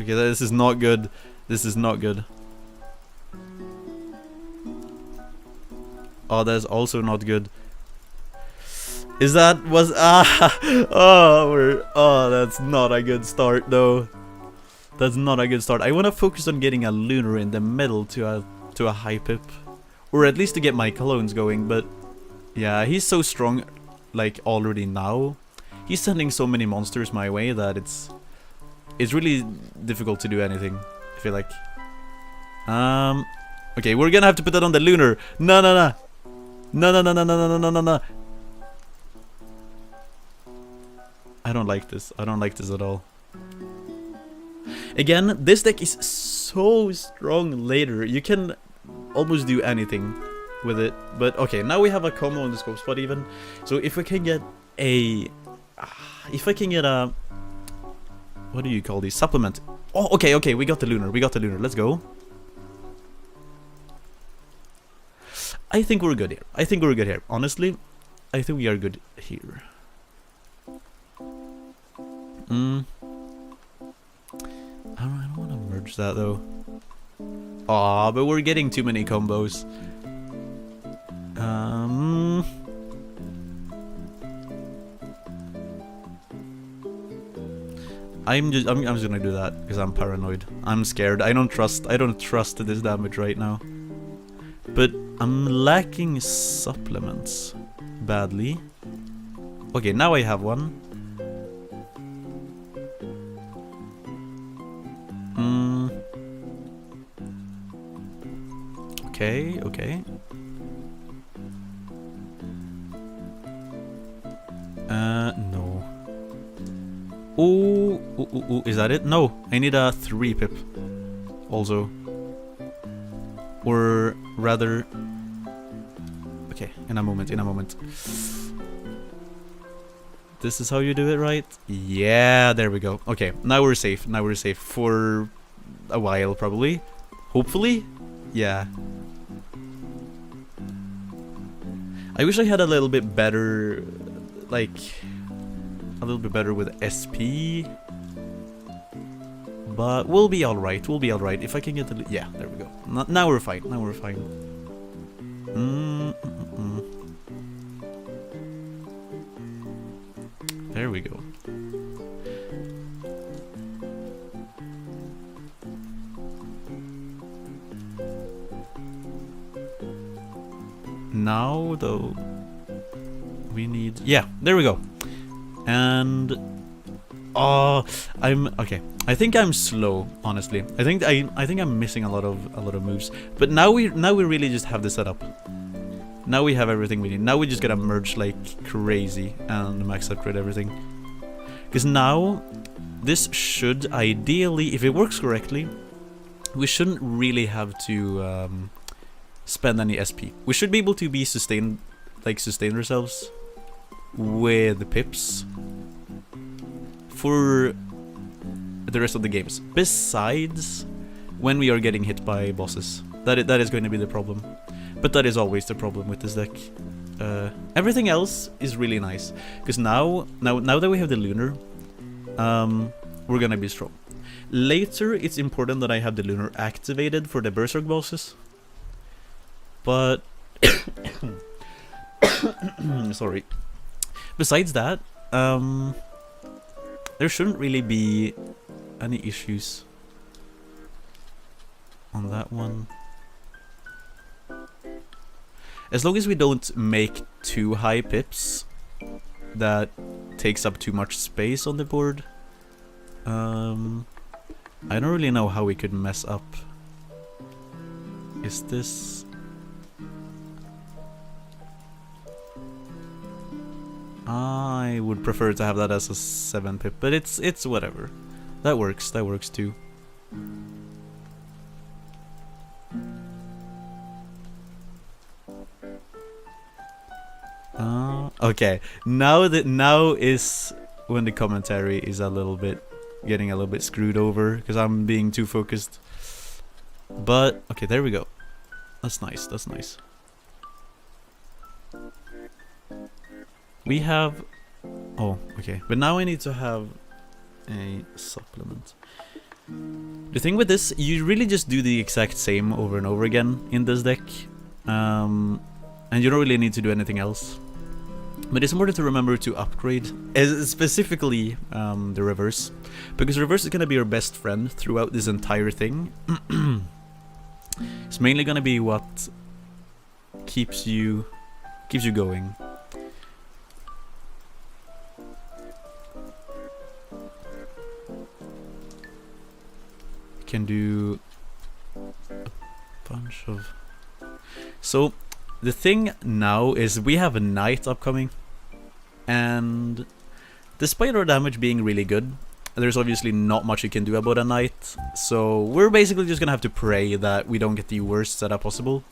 Okay, this is not good. This is not good. Oh, that's also not good. Is that was oh, that's not a good start though. That's not a good start. I want to focus on getting a lunar in the middle to a high pip, or at least to get my clones going. But yeah, he's so strong, like already now. He's sending so many monsters my way that it's really difficult to do anything, I feel like. Okay, we're gonna have to put that on the lunar. No. I don't like this. I don't like this at all. Again, this deck is so strong later. You can almost do anything with it. But okay, now we have a combo on the scope spot even. So if we can get a... If I can get a... What do you call these? Supplement. Oh, okay, we got the lunar. Let's go. I think we're good here. Honestly, I think we are good here. I don't want to merge that though. Aw, but we're getting too many combos. I'm just gonna do that because I'm paranoid. I'm scared. I don't trust this damage right now. But I'm lacking supplements badly. Okay, now I have one. Okay. No. Ooh, is that it? No, I need a 3 pip. Also. Or rather... Okay, in a moment. This is how you do it, right? Yeah, there we go. Okay, now we're safe. For a while, probably. Hopefully? Yeah. I wish I had a little bit better... Like... A little bit better with SP. But we'll be alright. If I can get the... Yeah, there we go. Now we're fine. There we go. Now, though, we need... Yeah, there we go. And... Oh, okay. I think I'm slow, honestly. I think I'm missing a lot of moves. But now we really just have the setup. Now we have everything we need. Now we just gotta merge like crazy and max upgrade everything. Because now this should ideally, if it works correctly, we shouldn't really have to spend any SP. We should be able to be sustain ourselves with the pips for the rest of the games. Besides when we are getting hit by bosses. That is going to be the problem. But that is always the problem with this deck. Everything else is really nice. Because now that we have the lunar, we're gonna be strong. Later, it's important that I have the lunar activated for the berserk bosses. But... Sorry. Besides that, there shouldn't really be any issues on that one. As long as we don't make too high pips that takes up too much space on the board. I don't really know how we could mess up. Is this... I would prefer to have that as a 7 pip, but it's whatever. That works too. Okay, now is when the commentary is getting a little bit screwed over because I'm being too focused. But okay, there we go. That's nice. That's nice. We have... Oh, okay. But now I need to have a supplement. The thing with this, you really just do the exact same over and over again in this deck. And you don't really need to do anything else. But it's important to remember to upgrade, specifically the reverse. Because reverse is going to be your best friend throughout this entire thing. It's mainly going to be what keeps you going. Can do a bunch of... So the thing now is we have a knight upcoming, and despite our damage being really good, there's obviously not much you can do about a knight, so we're basically just gonna have to pray that we don't get the worst setup possible.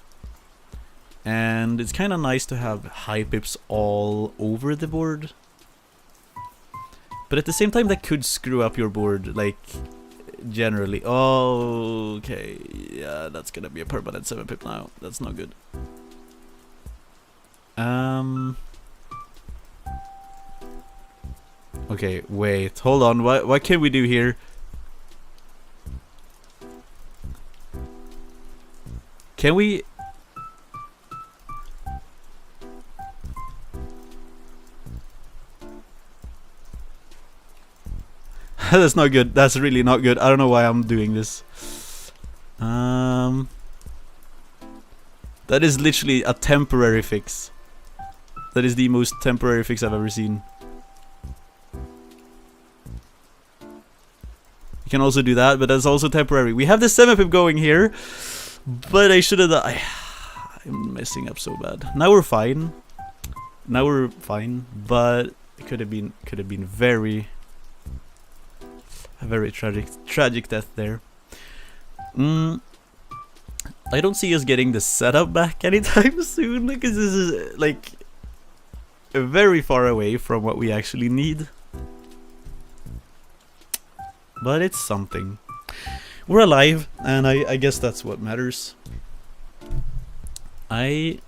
And it's kind of nice to have high pips all over the board, but at the same time that could screw up your board, like generally. Oh, okay, yeah, that's gonna be a permanent 7 pip now. That's not good. Okay, wait, hold on. What can we do here? Can we... That's not good. That's really not good. I don't know why I'm doing this. That is literally a temporary fix. That is the most temporary fix I've ever seen. You can also do that, but that's also temporary. We have the 7 pip going here, but I should have done... I'm messing up so bad. Now we're fine. Now we're fine, but it could have been a very tragic death there. I don't see us getting the setup back anytime soon, because this is like very far away from what we actually need. But it's something. We're alive, and I guess that's what matters. I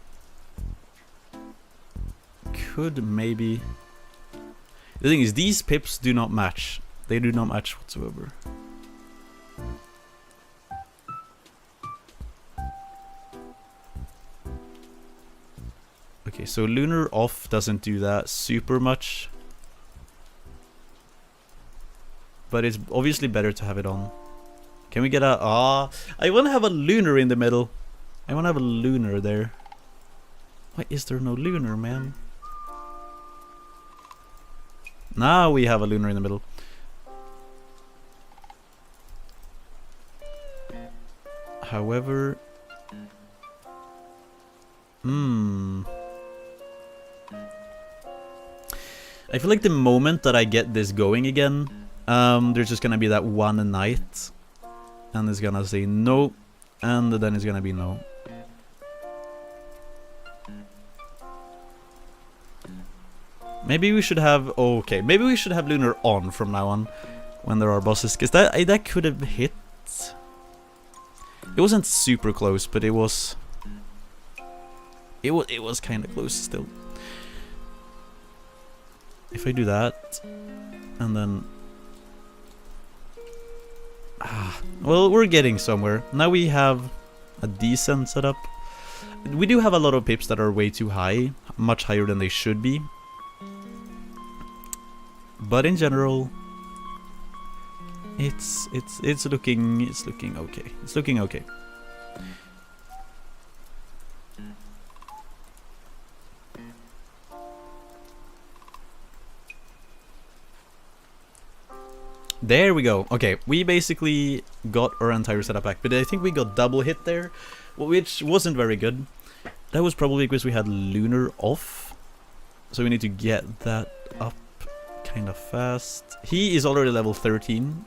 could maybe... The thing is, these pips do not match. They do not match whatsoever. Okay, so Lunar off doesn't do that super much. But it's obviously better to have it on. Can we get a... I want to have a Lunar in the middle. I want to have a Lunar there. Why is there no Lunar, man? Now we have a Lunar in the middle. However... I feel like the moment that I get this going again, there's just gonna be that one knight, and it's gonna say no, and then it's gonna be no. Maybe we should have... Okay, maybe we should have Lunar on from now on when there are bosses, because that could have hit. It wasn't super close, but it was kind of close still. If I do that, and then... well, we're getting somewhere. Now we have a decent setup. We do have a lot of pips that are way too high, much higher than they should be. But in general, It's looking okay. It's looking okay. There we go. Okay, we basically got our entire setup back, but I think we got double hit there, which wasn't very good. That was probably because we had Lunar off, so we need to get that up kind of fast. He is already level 13.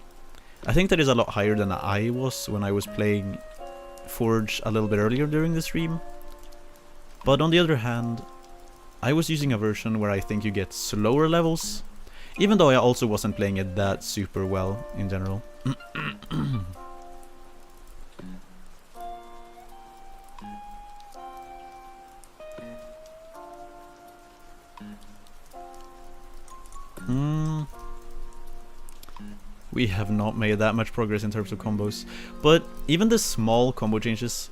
I think that is a lot higher than I was when I was playing Forge a little bit earlier during the stream. But on the other hand, I was using a version where I think you get slower levels, even though I also wasn't playing it that super well in general. We have not made that much progress in terms of combos, but even the small combo changes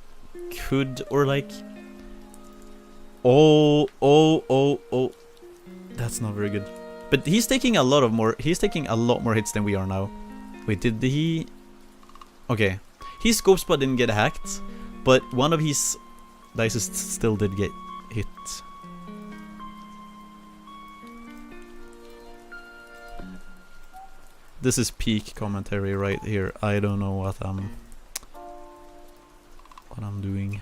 could, or like... Oh, that's not very good. But he's taking a lot more hits than we are now. Wait, did he... Okay. His scope spot didn't get hacked, but one of his dice still did get hit. This is peak commentary right here. I don't know what I'm doing.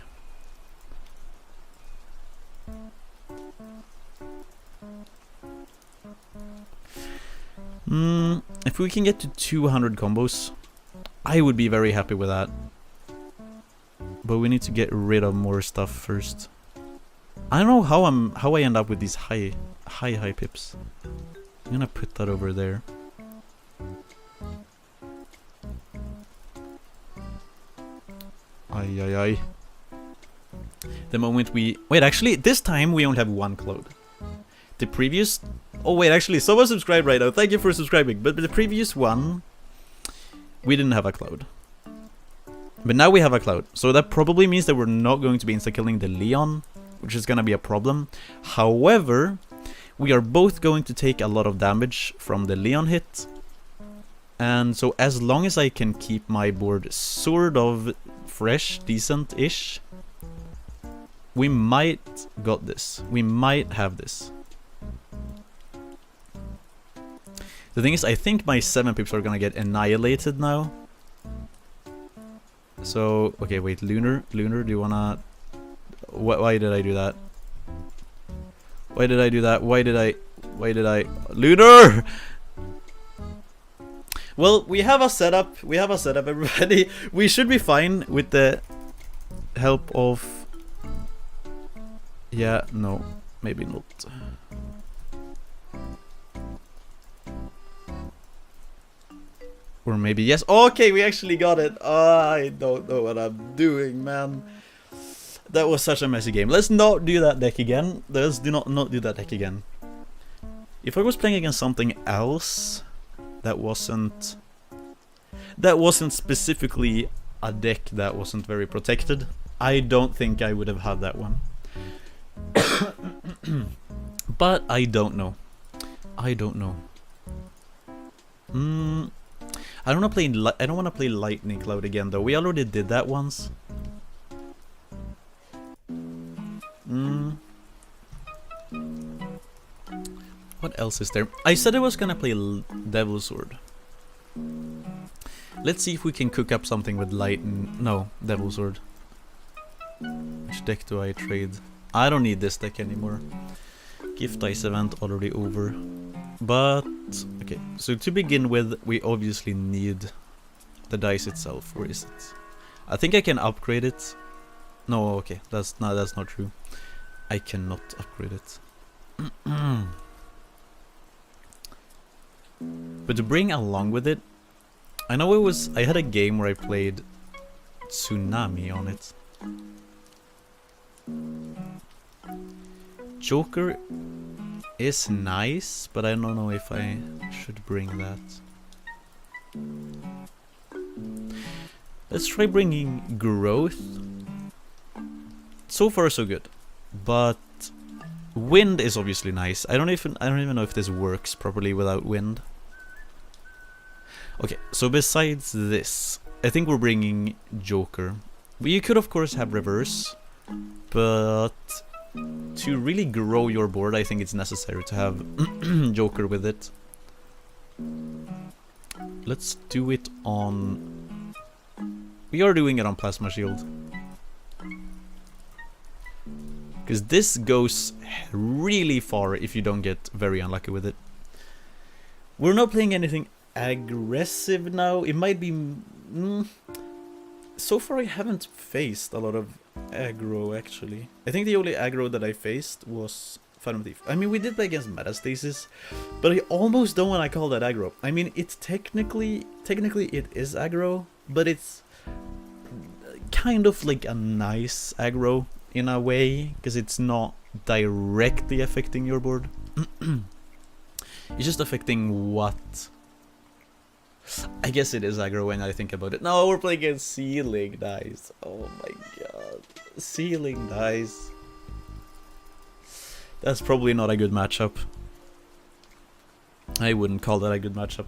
If we can get to 200 combos, I would be very happy with that. But we need to get rid of more stuff first. I don't know how I end up with these high pips. I'm gonna put that over there. Ay. The moment we... Wait, actually, this time we only have one cloud. The previous... Oh wait, actually, someone subscribed right now. Thank you for subscribing. But the previous one, we didn't have a cloud. But now we have a cloud. So that probably means that we're not going to be insta-killing the Leon, which is gonna be a problem. However, we are both going to take a lot of damage from the Leon hit. And so as long as I can keep my board sort of fresh, decent-ish, we might got this. We might have this. The thing is, I think my 7 pips are gonna get annihilated now. So, okay, wait, Lunar, do you wanna... Why did I do that? Why did I... Lunar! Well, we have a setup, everybody. We should be fine with the help of... Yeah, no, maybe not. Or maybe yes. Okay, we actually got it. I don't know what I'm doing, man. That was such a messy game. Let's not do that deck again. Let's not do that deck again. If I was playing against something else that wasn't specifically a deck that wasn't very protected, I don't think I would have had that one. But I don't know. I don't want to play Lightning Cloud again though. We already did that once. What else is there? I said I was gonna play Devil Sword. Let's see if we can cook up something with Devil Sword. Which deck do I trade? I don't need this deck anymore. Gift Dice event already over. But, okay, so to begin with, we obviously need the dice itself. Where is it? I think I can upgrade it. No, okay, that's not true. I cannot upgrade it. But to bring along with it, I know I had a game where I played Tsunami on it. Joker is nice, but I don't know if I should bring that. Let's try bringing Growth. So far so good, but Wind is obviously nice. I don't even know if this works properly without Wind. Okay, so besides this, I think we're bringing Joker. You could of course have reverse, but to really grow your board, I think it's necessary to have Joker with it. Let's do it on... We are doing it on Plasma Shield. Because this goes really far if you don't get very unlucky with it. We're not playing anything aggressive now. It might be... So far I haven't faced a lot of aggro actually. I think the only aggro that I faced was Phantom Thief. I mean, we did play against Metastasis, but I almost don't want to call that aggro. I mean, it's technically it is aggro, but it's kind of like a nice aggro in a way, because it's not directly affecting your board. It's just affecting what... I guess it is aggro when I think about it. No, we're playing against Ceiling Dice. Oh my god. Ceiling Dice. That's probably not a good matchup. I wouldn't call that a good matchup.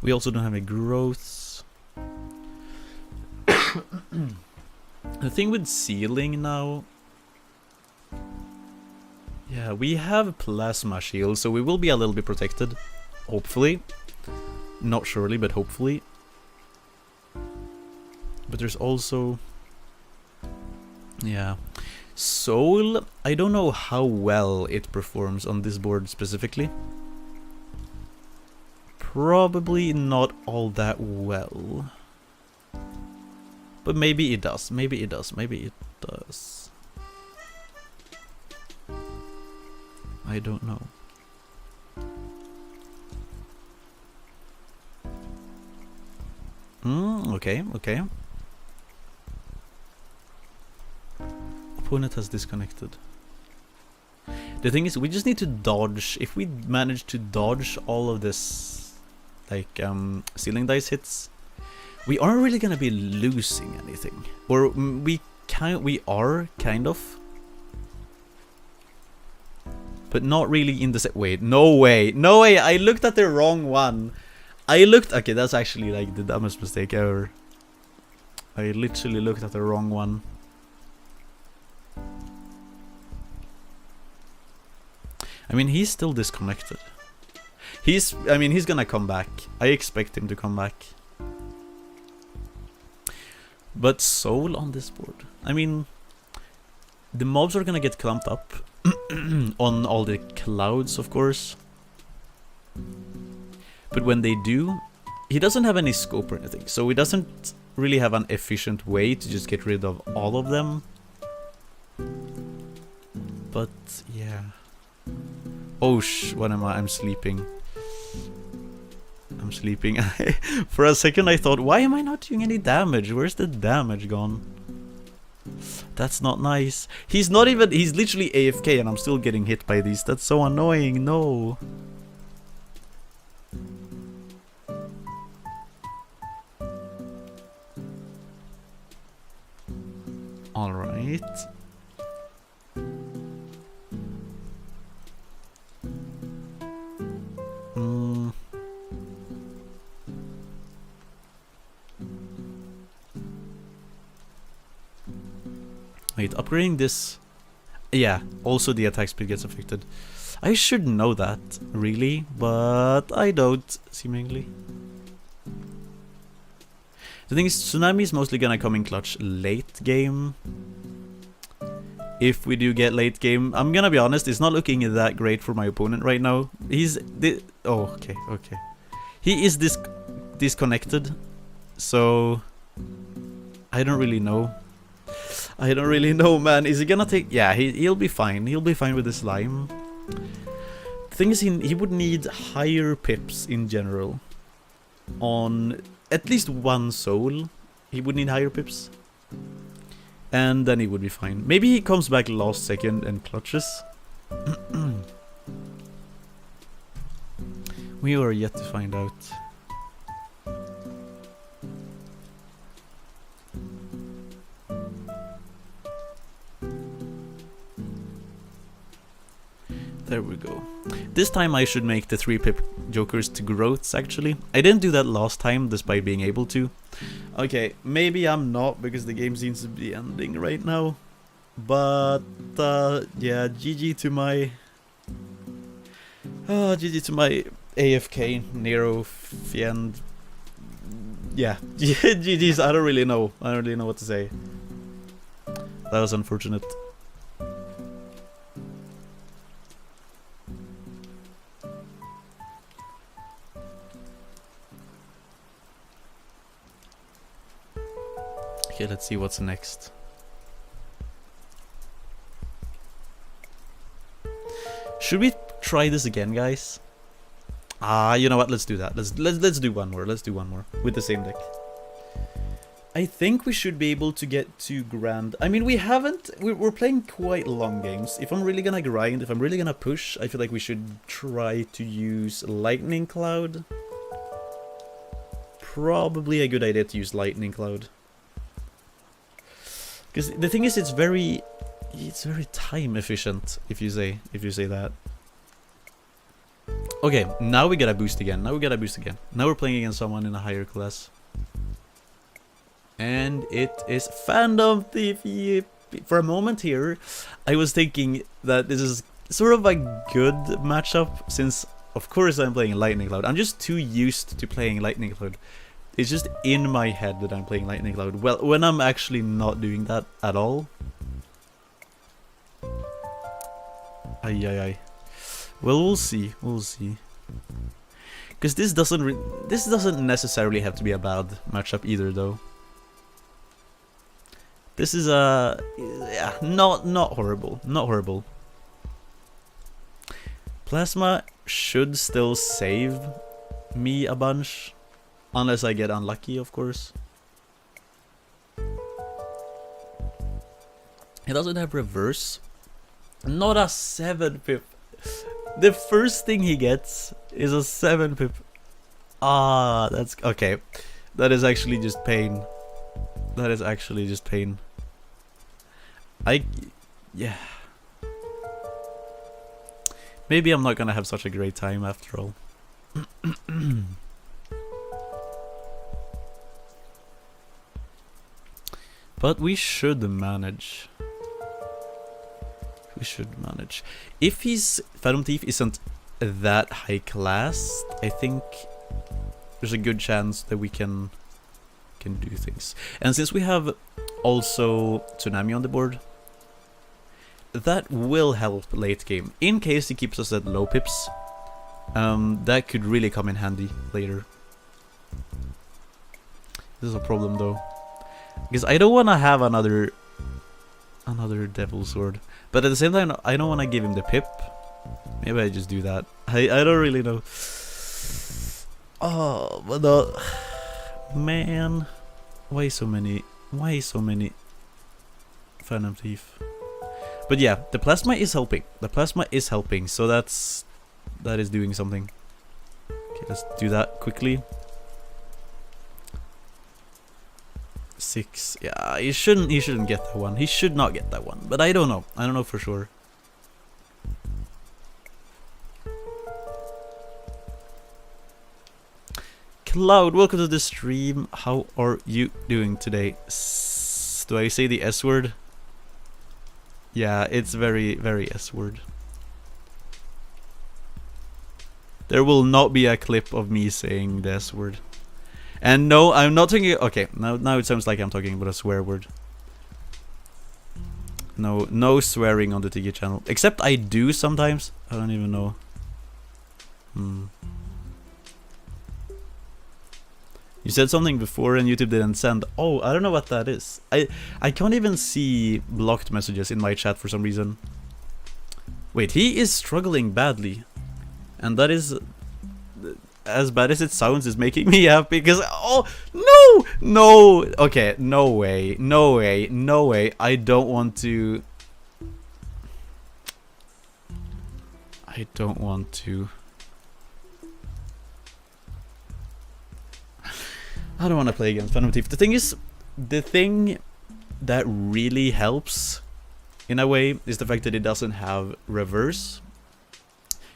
We also don't have any growths. The thing with Ceiling now... Yeah, we have Plasma Shield, so we will be a little bit protected. Hopefully. Not surely, but hopefully. But there's also... Yeah. Soul, I don't know how well it performs on this board specifically. Probably not all that well. But maybe it does, maybe it does, maybe it does. I don't know. Okay, okay. Opponent has disconnected. The thing is, we just need to dodge. If we manage to dodge all of this, like, Ceiling Dice hits, we aren't really gonna be losing anything. Or we are, kind of. But not really in the wait, no way, no way, I looked at the wrong one. Okay, that's actually like the dumbest mistake ever. I literally looked at the wrong one. I mean, he's still disconnected. He's gonna come back. I expect him to come back. But Soul on this board. I mean, the mobs are gonna get clumped up on all the clouds, of course. But when they do, he doesn't have any scope or anything, so he doesn't really have an efficient way to just get rid of all of them. But yeah. Oh what am I? I'm sleeping. I'm sleeping. For a second I thought, why am I not doing any damage? Where's the damage gone? That's not nice. He's literally AFK and I'm still getting hit by these. That's so annoying. No. All right. Wait, upgrading this... Yeah, also the attack speed gets affected. I should know that, really, but I don't, seemingly. The thing is, Tsunami is mostly gonna come in clutch late game. If we do get late game, I'm gonna be honest, it's not looking that great for my opponent right now. Oh, okay, okay. He is disconnected, so I don't really know. I don't really know, man. Is he gonna take... Yeah, he'll be fine. He'll be fine with the slime. The thing is, he would need higher pips in general. On at least one soul, he would need higher pips. And then he would be fine. Maybe he comes back last second and clutches. We are yet to find out. There we go. This time I should make the 3-pip jokers to growths, actually. I didn't do that last time, despite being able to. Okay, maybe I'm not, because the game seems to be ending right now. But, yeah, GG to my... GG to my AFK, Nero, Fiend... Yeah, GG's, I don't really know. I don't really know what to say. That was unfortunate. Okay, let's see what's next. Should we try this again, guys? You know what? Let's do that. Let's do one more. Let's do one more with the same deck. I think we should be able to get to grand. I mean, we haven't. We're playing quite long games. If I'm really gonna grind, if I'm really gonna push, I feel like we should try to use Lightning Cloud. Probably a good idea to use Lightning Cloud. Because the thing is, it's very time efficient. If you say that. Okay, now we gotta boost again. Now we're playing against someone in a higher class. And it is Phantom Thief. For a moment here, I was thinking that this is sort of a good matchup, since of course I'm playing Lightning Cloud. I'm just too used to playing Lightning Cloud. It's just in my head that I'm playing Lightning Cloud. Well, when I'm actually not doing that at all. Ay. Well, we'll see. Because this doesn't necessarily have to be a bad matchup either, though. This is yeah, not horrible. Plasma should still save me a bunch, unless I get unlucky, of course. It doesn't have reverse. Not a 7-pip. The first thing he gets is a 7-pip. That's okay. That is actually just pain. Yeah. Maybe I'm not gonna have such a great time after all. But we should manage. If his Phantom Thief isn't that high class, I think there's a good chance that we can do things. And since we have also Tsunami on the board, that will help late game. In case he keeps us at low pips, that could really come in handy later. This is a problem though, because I don't want to have another Devil Sword, but at the same time I don't want to give him the pip. Maybe I just do that. I don't really know. Oh, but the man, why so many Phantom Thief? But yeah, the plasma is helping. So that is doing something. Okay, let's do that quickly. 6. Yeah, he shouldn't get that one. He should not get that one. But I don't know for sure. Cloud, welcome to the stream. How are you doing today? Do I say the S word? Yeah, it's very, very S word. There will not be a clip of me saying the S word. And no, I'm not talking... Okay, now it sounds like I'm talking about a swear word. No swearing on the Tigi channel. Except I do sometimes. I don't even know. You said something before and YouTube didn't send. Oh, I don't know what that is. I can't even see blocked messages in my chat for some reason. Wait, he is struggling badly. And that is... as bad as it sounds, is making me happy because... Oh, no! Okay, no way. I don't want to... I don't want to play against Phantom Thief. The thing is, the thing that really helps, in a way, is the fact that it doesn't have reverse.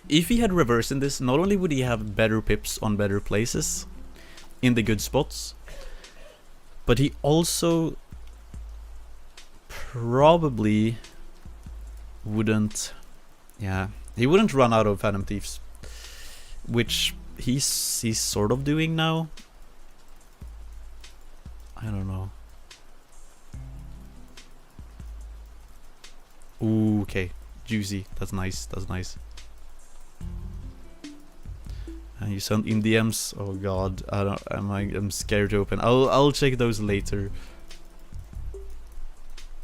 If he had reversed in this, not only would he have better pips on better places, in the good spots, but he also probably wouldn't, yeah, he wouldn't run out of Phantom Thieves, which he's sort of doing now. I don't know. Ooh, okay, juicy. That's nice. That's nice. And you sent in DMs. Oh god, I don't. I'm scared to open. I'll check those later.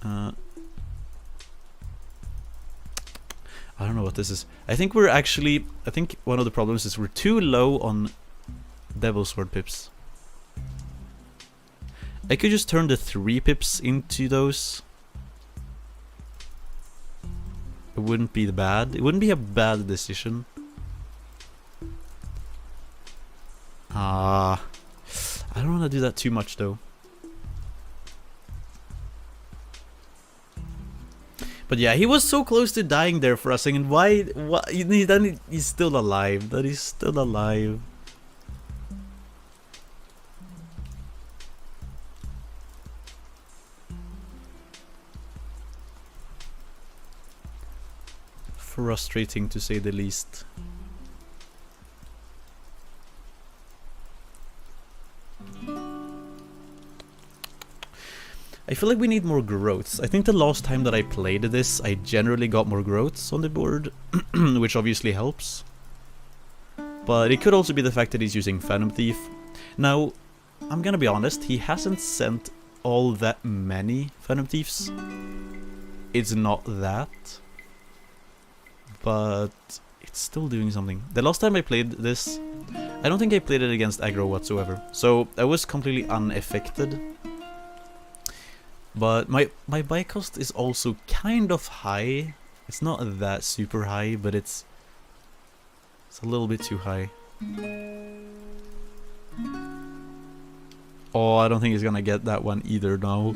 I don't know what this is. I think we're actually. I think one of the problems is we're too low on Devil Sword pips. I could just turn the 3 pips into those. It wouldn't be bad. It wouldn't be a bad decision. I don't want to do that too much though. But yeah, he was so close to dying there for a second. Why? Then he's still alive. That he's still alive. Frustrating to say the least. I feel like we need more growths. I think the last time that I played this, I generally got more growths on the board, which obviously helps. But it could also be the fact that he's using Phantom Thief. Now, I'm gonna be honest, he hasn't sent all that many Phantom Thieves. It's not that. But it's still doing something. The last time I played this, I don't think I played it against aggro whatsoever. So I was completely unaffected. But my buy cost is also kind of high. It's not that super high, but it's a little bit too high. Oh, I don't think he's gonna get that one either now.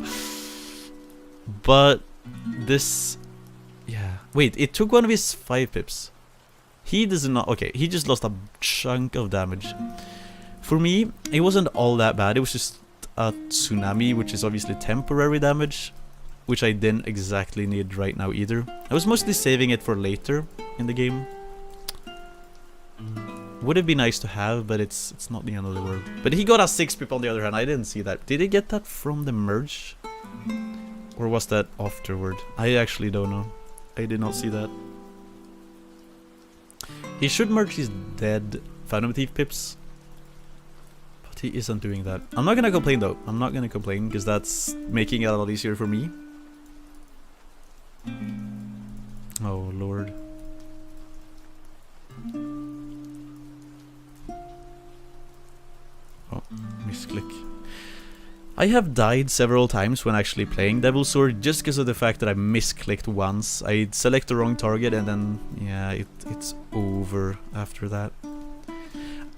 But this, yeah. Wait, it took one of his 5 pips. He does not. Okay, he just lost a chunk of damage. For me, it wasn't all that bad. It was just a tsunami, which is obviously temporary damage, which I didn't exactly need right now either. I was mostly saving it for later in the game. Would have been nice to have, but it's not the end of the world. But he got a 6 pip on the other hand. I didn't see that. Did he get that from the merge? Or was that afterward? I actually don't know. I did not see that. He should merge his dead Phantom Thief pips. But he isn't doing that. I'm not gonna complain though. I'm not gonna complain because that's making it a lot easier for me. Oh lord. Oh, misclick. I have died several times when actually playing Devil Sword just because of the fact that I misclicked once. I select the wrong target and then, yeah, it's over after that.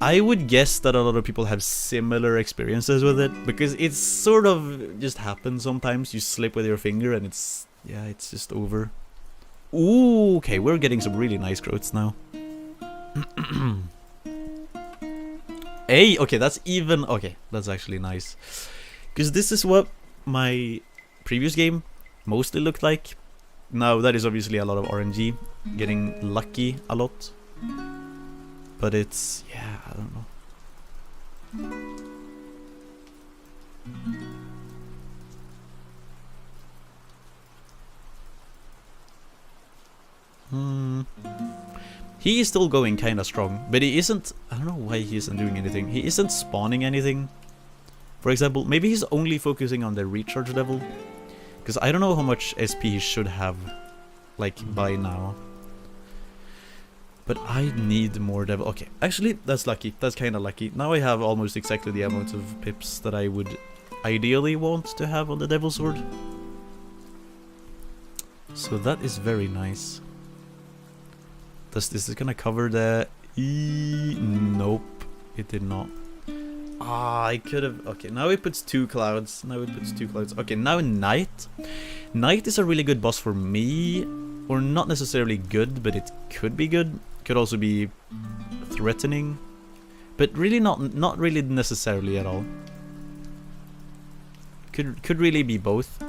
I would guess that a lot of people have similar experiences with it because it's sort of just happens sometimes. You slip with your finger and it's, yeah, it's just over. Ooh, okay, we're getting some really nice growths now. Hey, okay, that's even, okay, that's actually nice. Because this is what my previous game mostly looked like. Now that is obviously a lot of RNG, getting lucky a lot. But it's, yeah, I don't know. He is still going kinda strong, but he isn't, I don't know why he isn't doing anything. He isn't spawning anything. For example, maybe he's only focusing on the recharge level. Because I don't know how much SP he should have, like, by now. But I need more devil. Okay, actually, that's lucky. That's kind of lucky. Now I have almost exactly the amount of pips that I would ideally want to have on the Devil Sword. So that is very nice. This is gonna cover the... Nope, it did not. Ah, I could have... Okay, now it puts 2 clouds. Now it puts 2 clouds. Okay, now Night. Night is a really good boss for me. Or not necessarily good, but it could be good. Could also be threatening, but really not really necessarily at all. Could really be both.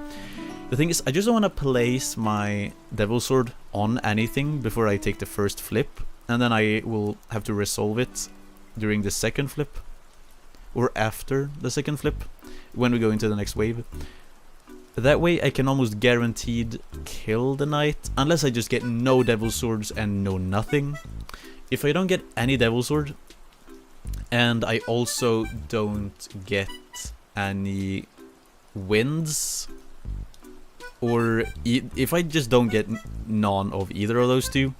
The thing is, I just don't want to place my Devil Sword on anything before I take the first flip, and then I will have to resolve it during the second flip, or after the second flip, when we go into the next wave. That way I can almost guaranteed kill the knight, unless I just get no Devil Swords and no nothing. If I don't get any Devil Sword, and I also don't get any winds, or if I just don't get none of either of those two,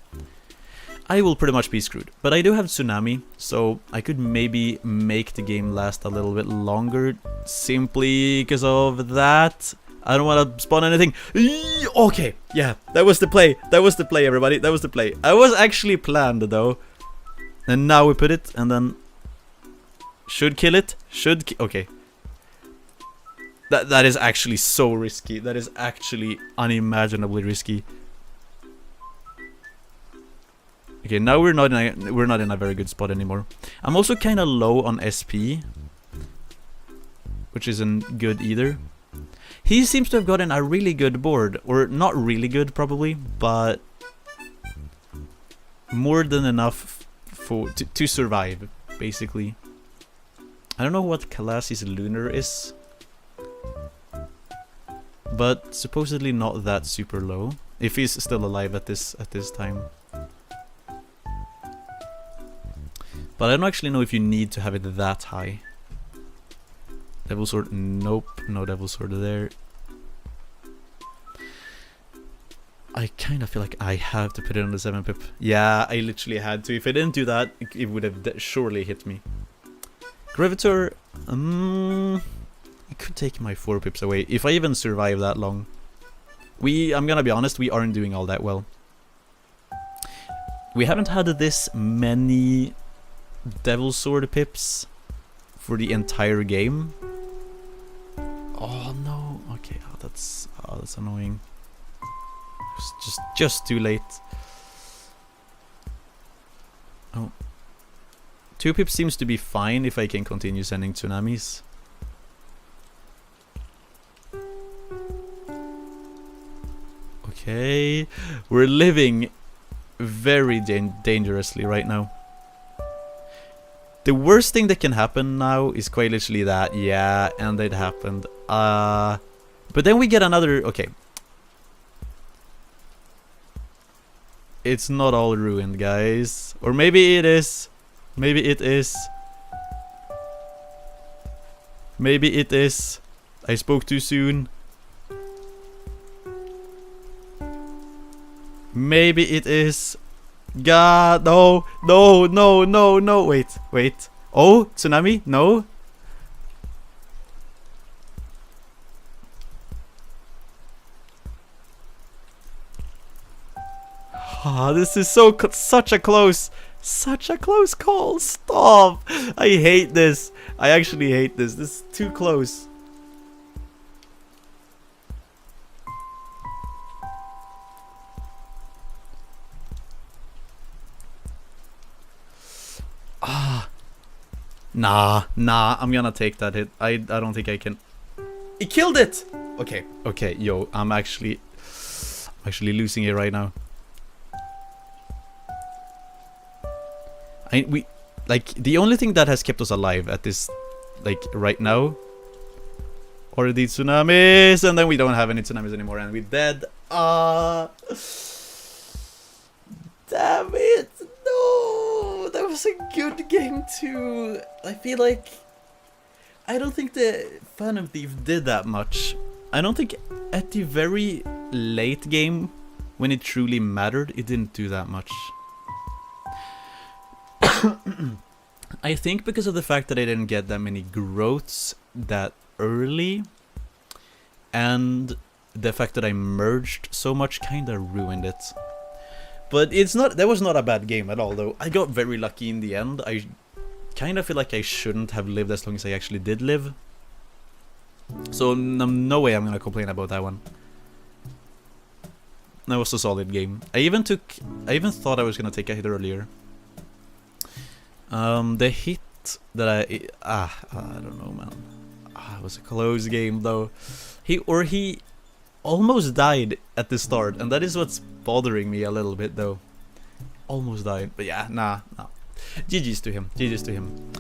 I will pretty much be screwed. But I do have Tsunami, so I could maybe make the game last a little bit longer, simply because of that. I don't want to spawn anything. Okay, yeah, that was the play. That was the play, everybody. That was the play. I was actually planned, though. And now we put it, and then... Should kill it. Okay. That is actually so risky. That is actually unimaginably risky. Okay, now we're not in a very good spot anymore. I'm also kind of low on SP, which isn't good either. He seems to have gotten a really good board, or not really good probably, but more than enough to survive, basically. I don't know what Khaleesi's lunar is, but supposedly not that super low, if he's still alive at this time. But I don't actually know if you need to have it that high. Devil Sword, nope, no Devil Sword there. I kind of feel like I have to put it on the 7-pip. Yeah, I literally had to. If I didn't do that, it would have surely hit me. Gravitor, it could take my 4 pips away, if I even survive that long. I'm gonna be honest, we aren't doing all that well. We haven't had this many Devil Sword pips for the entire game. Oh no, okay, that's annoying. Just too late. Oh. 2 pips seems to be fine if I can continue sending tsunamis. Okay, we're living very dangerously right now. The worst thing that can happen now is quite literally that, yeah, and it happened. But then we get another, okay. It's not all ruined, guys. Or maybe it is. Maybe it is. Maybe it is. I spoke too soon. Maybe it is. God, no, no, no, no, no. Wait. Oh, tsunami? No. Ah, this is such a close call. Stop. I hate this. I actually hate this. This is too close. Nah, I'm gonna take that hit. I don't think I can. He killed it! Okay, yo, I'm actually losing it right now. The only thing that has kept us alive at this, like, right now, are the tsunamis, and then we don't have any tsunamis anymore, and we're dead. Damn it! No! That was a good game too. I feel like I don't think the Phantom Thief did that much. I don't think at the very late game, when it truly mattered, it didn't do that much. I think because of the fact that I didn't get that many growths that early, and the fact that I merged so much kinda ruined it. But that was not a bad game at all, though. I got very lucky in the end. I kind of feel like I shouldn't have lived as long as I actually did live. So no way I'm gonna complain about that one. That was a solid game. I even thought I was gonna take a hit earlier. The hit that I don't know, man. It was a close game though. He almost died at the start, and that is what's bothering me a little bit though. Almost died, but yeah, nah. GG's to him. GG's to him.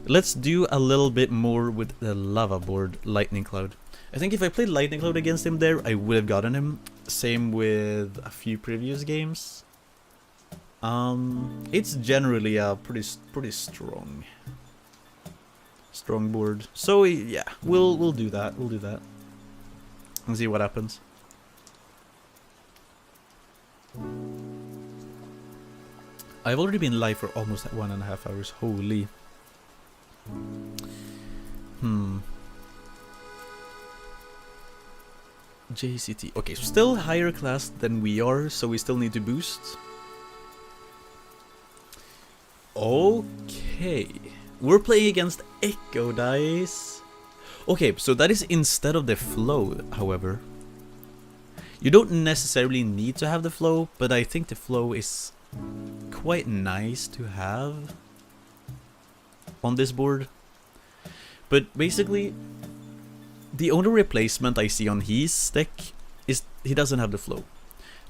Let's do a little bit more with the lava board, Lightning Cloud. I think if I played Lightning Cloud against him there, I would have gotten him. Same with a few previous games. It's generally a pretty strong board. So yeah, we'll do that. We'll do that and see what happens. I've already been live for almost 1.5 hours. Holy. JCT. Okay, still higher class than we are, so we still need to boost. Okay. We're playing against Echo Dice. Okay, so that is instead of the flow, however. You don't necessarily need to have the flow, but I think the flow is quite nice to have on this board. But basically, the only replacement I see on his deck is he doesn't have the flow.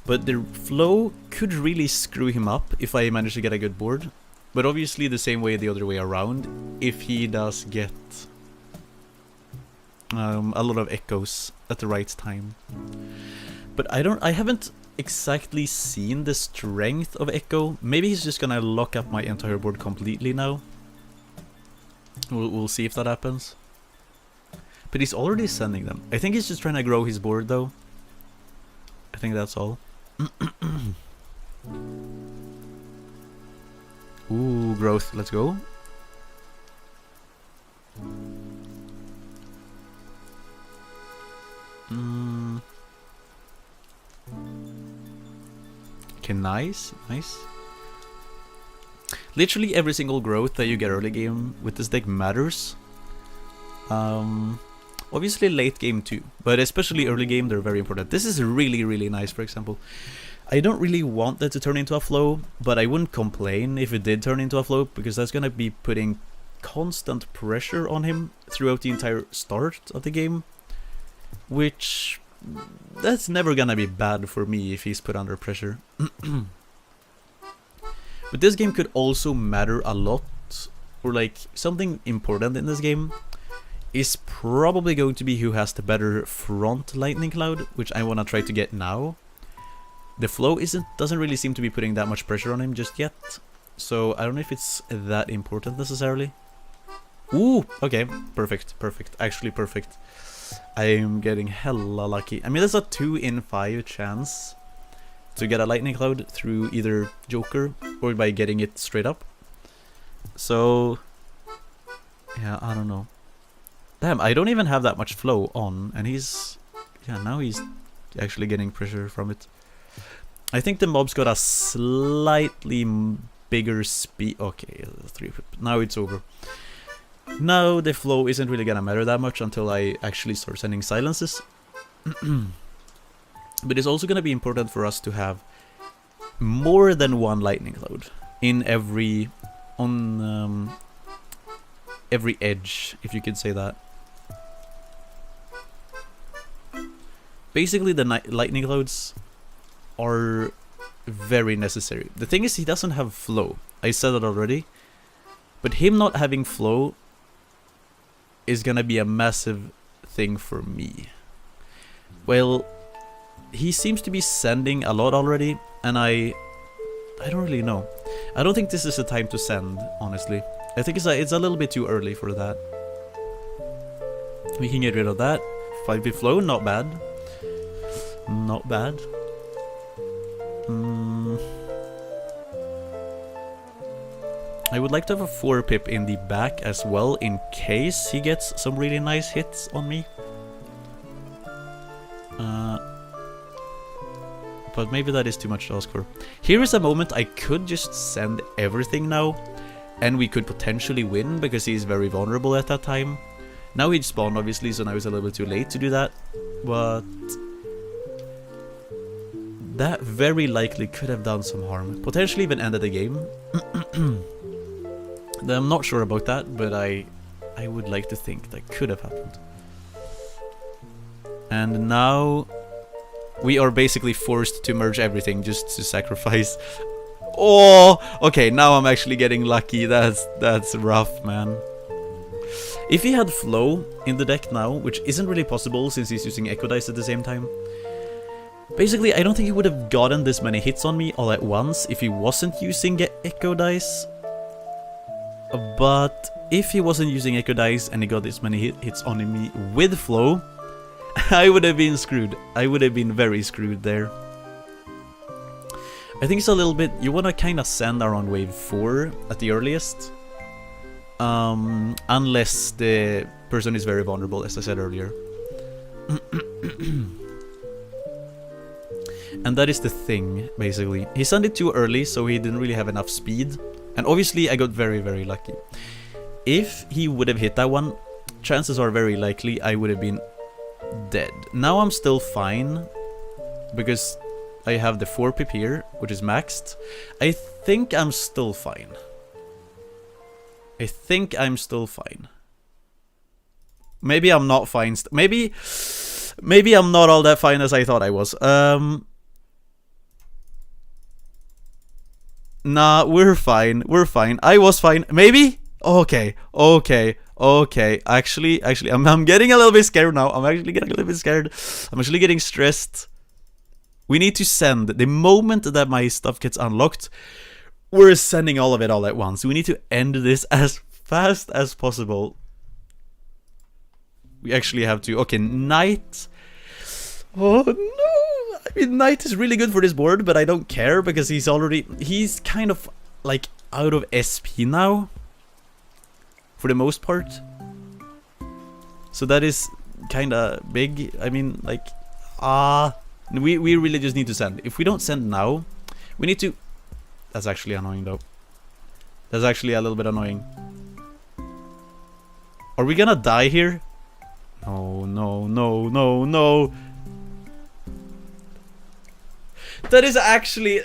But the flow could really screw him up if I manage to get a good board. But obviously the same way the other way around, if he does get a lot of echoes at the right time. But I haven't exactly seen the strength of Echo. Maybe he's just gonna lock up my entire board completely now. We'll see if that happens. But he's already sending them. I think he's just trying to grow his board though. I think that's all. Ooh, growth, let's go. Okay, nice. Literally every single growth that you get early game with this deck matters. Obviously late game too, but especially early game they're very important. This is really nice, for example. I don't really want that to turn into a flow, but I wouldn't complain if it did turn into a flow, because that's gonna be putting constant pressure on him throughout the entire start of the game, which that's never gonna be bad for me if he's put under pressure. But this game could also matter a lot, or like something important in this game is probably going to be who has the better front Lightning Cloud, which I want to try to get now. The flow doesn't really seem to be putting that much pressure on him just yet, so I don't know if it's that important necessarily. Ooh, okay, perfect, actually perfect. I'm getting hella lucky. I mean, there's a 2 in 5 chance to get a Lightning Cloud through either Joker or by getting it straight up. So, yeah, I don't know. Damn, I don't even have that much flow on, and now he's actually getting pressure from it. I think the mob's got a slightly bigger speed. Okay, 3. Now it's over. Now the flow isn't really gonna matter that much until I actually start sending silences. But it's also gonna be important for us to have more than one Lightning Cloud in every edge, if you could say that. Basically, the Lightning Clouds are very necessary. The thing is, he doesn't have flow. I said it already. But him not having flow is gonna be a massive thing for me. Well, he seems to be sending a lot already, and I don't really know. I don't think this is the time to send, honestly. I think it's a little bit too early for that. We can get rid of that. 5-bit flow, not bad. Not bad. I would like to have a 4-pip in the back as well, in case he gets some really nice hits on me. But maybe that is too much to ask for. Here is a moment I could just send everything now, and we could potentially win, because he is very vulnerable at that time. Now he'd spawn, obviously, so now it's a little bit too late to do that. But That very likely could have done some harm. Potentially even ended the game. I'm not sure about that, but I would like to think that could have happened. And now we are basically forced to merge everything just to sacrifice. Oh, okay, now I'm actually getting lucky. That's rough, man. If he had Flow in the deck now, which isn't really possible since he's using Echo Dice at the same time, basically I don't think he would have gotten this many hits on me all at once if he wasn't using Echo Dice. But if he wasn't using Echo Dice and he got this many hits on me with Flow, I would have been screwed. I would have been very screwed there. I think it's a little bit... You want to kind of send around wave 4 at the earliest. Unless the person is very vulnerable, as I said earlier. And that is the thing, basically. He sent it too early, so he didn't really have enough speed. And obviously I got very, very lucky. If he would have hit that one, chances are very likely I would have been dead. Now I'm still fine, because I have the 4 pip here, which is maxed. I think I'm still fine. I think I'm still fine. Maybe I'm not fine. Maybe I'm not all that fine as I thought I was. Nah, we're fine. We're fine. I was fine. Maybe? Okay. Actually, I'm getting a little bit scared now. I'm actually getting a little bit scared. I'm actually getting stressed. We need to send. The moment that my stuff gets unlocked, we're sending all of it all at once. We need to end this as fast as possible. We actually have to. Okay, Knight. Oh no! I mean, Knight is really good for this board, but I don't care because he's kind of like out of SP now. For the most part. So that is kind of big. I mean, like, we really just need to send. If we don't send now, we need to... That's actually annoying though. That's actually a little bit annoying. Are we gonna die here? No. That is actually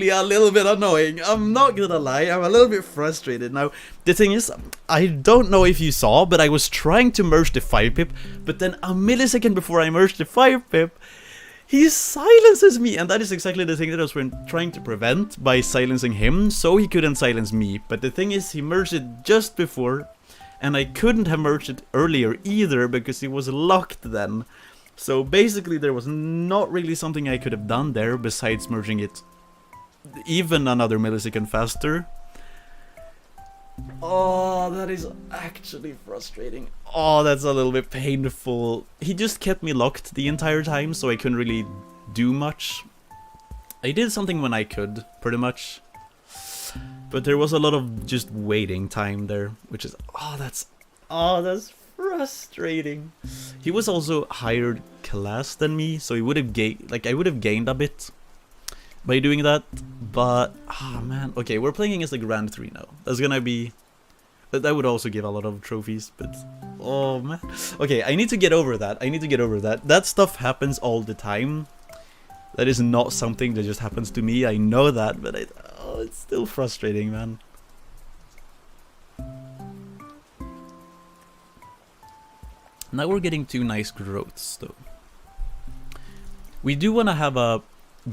a little bit annoying. I'm not gonna lie, I'm a little bit frustrated now. The thing is, I don't know if you saw, but I was trying to merge the 5-pip, but then a millisecond before I merged the 5-pip, he silences me, and that is exactly the thing that I was trying to prevent by silencing him, so he couldn't silence me. But the thing is, he merged it just before, and I couldn't have merged it earlier either because it was locked then. So basically there was not really something I could have done there besides merging it even another millisecond faster. Oh, that is actually frustrating. Oh, that's a little bit painful. He just kept me locked the entire time, so I couldn't really do much. I did something when I could, pretty much. But there was a lot of just waiting time there, which is... Oh, that's frustrating. He was also higher class than me, so he would have gained... Like, I would have gained a bit by doing that, but man, okay, we're playing against the Grand 3 now. That's gonna be... That would also give a lot of trophies, but... Oh man. Okay, I need to get over that. That stuff happens all the time. That is not something that just happens to me, I know that, but it's still frustrating, man. Now we're getting 2 nice growths, though. We do want to have a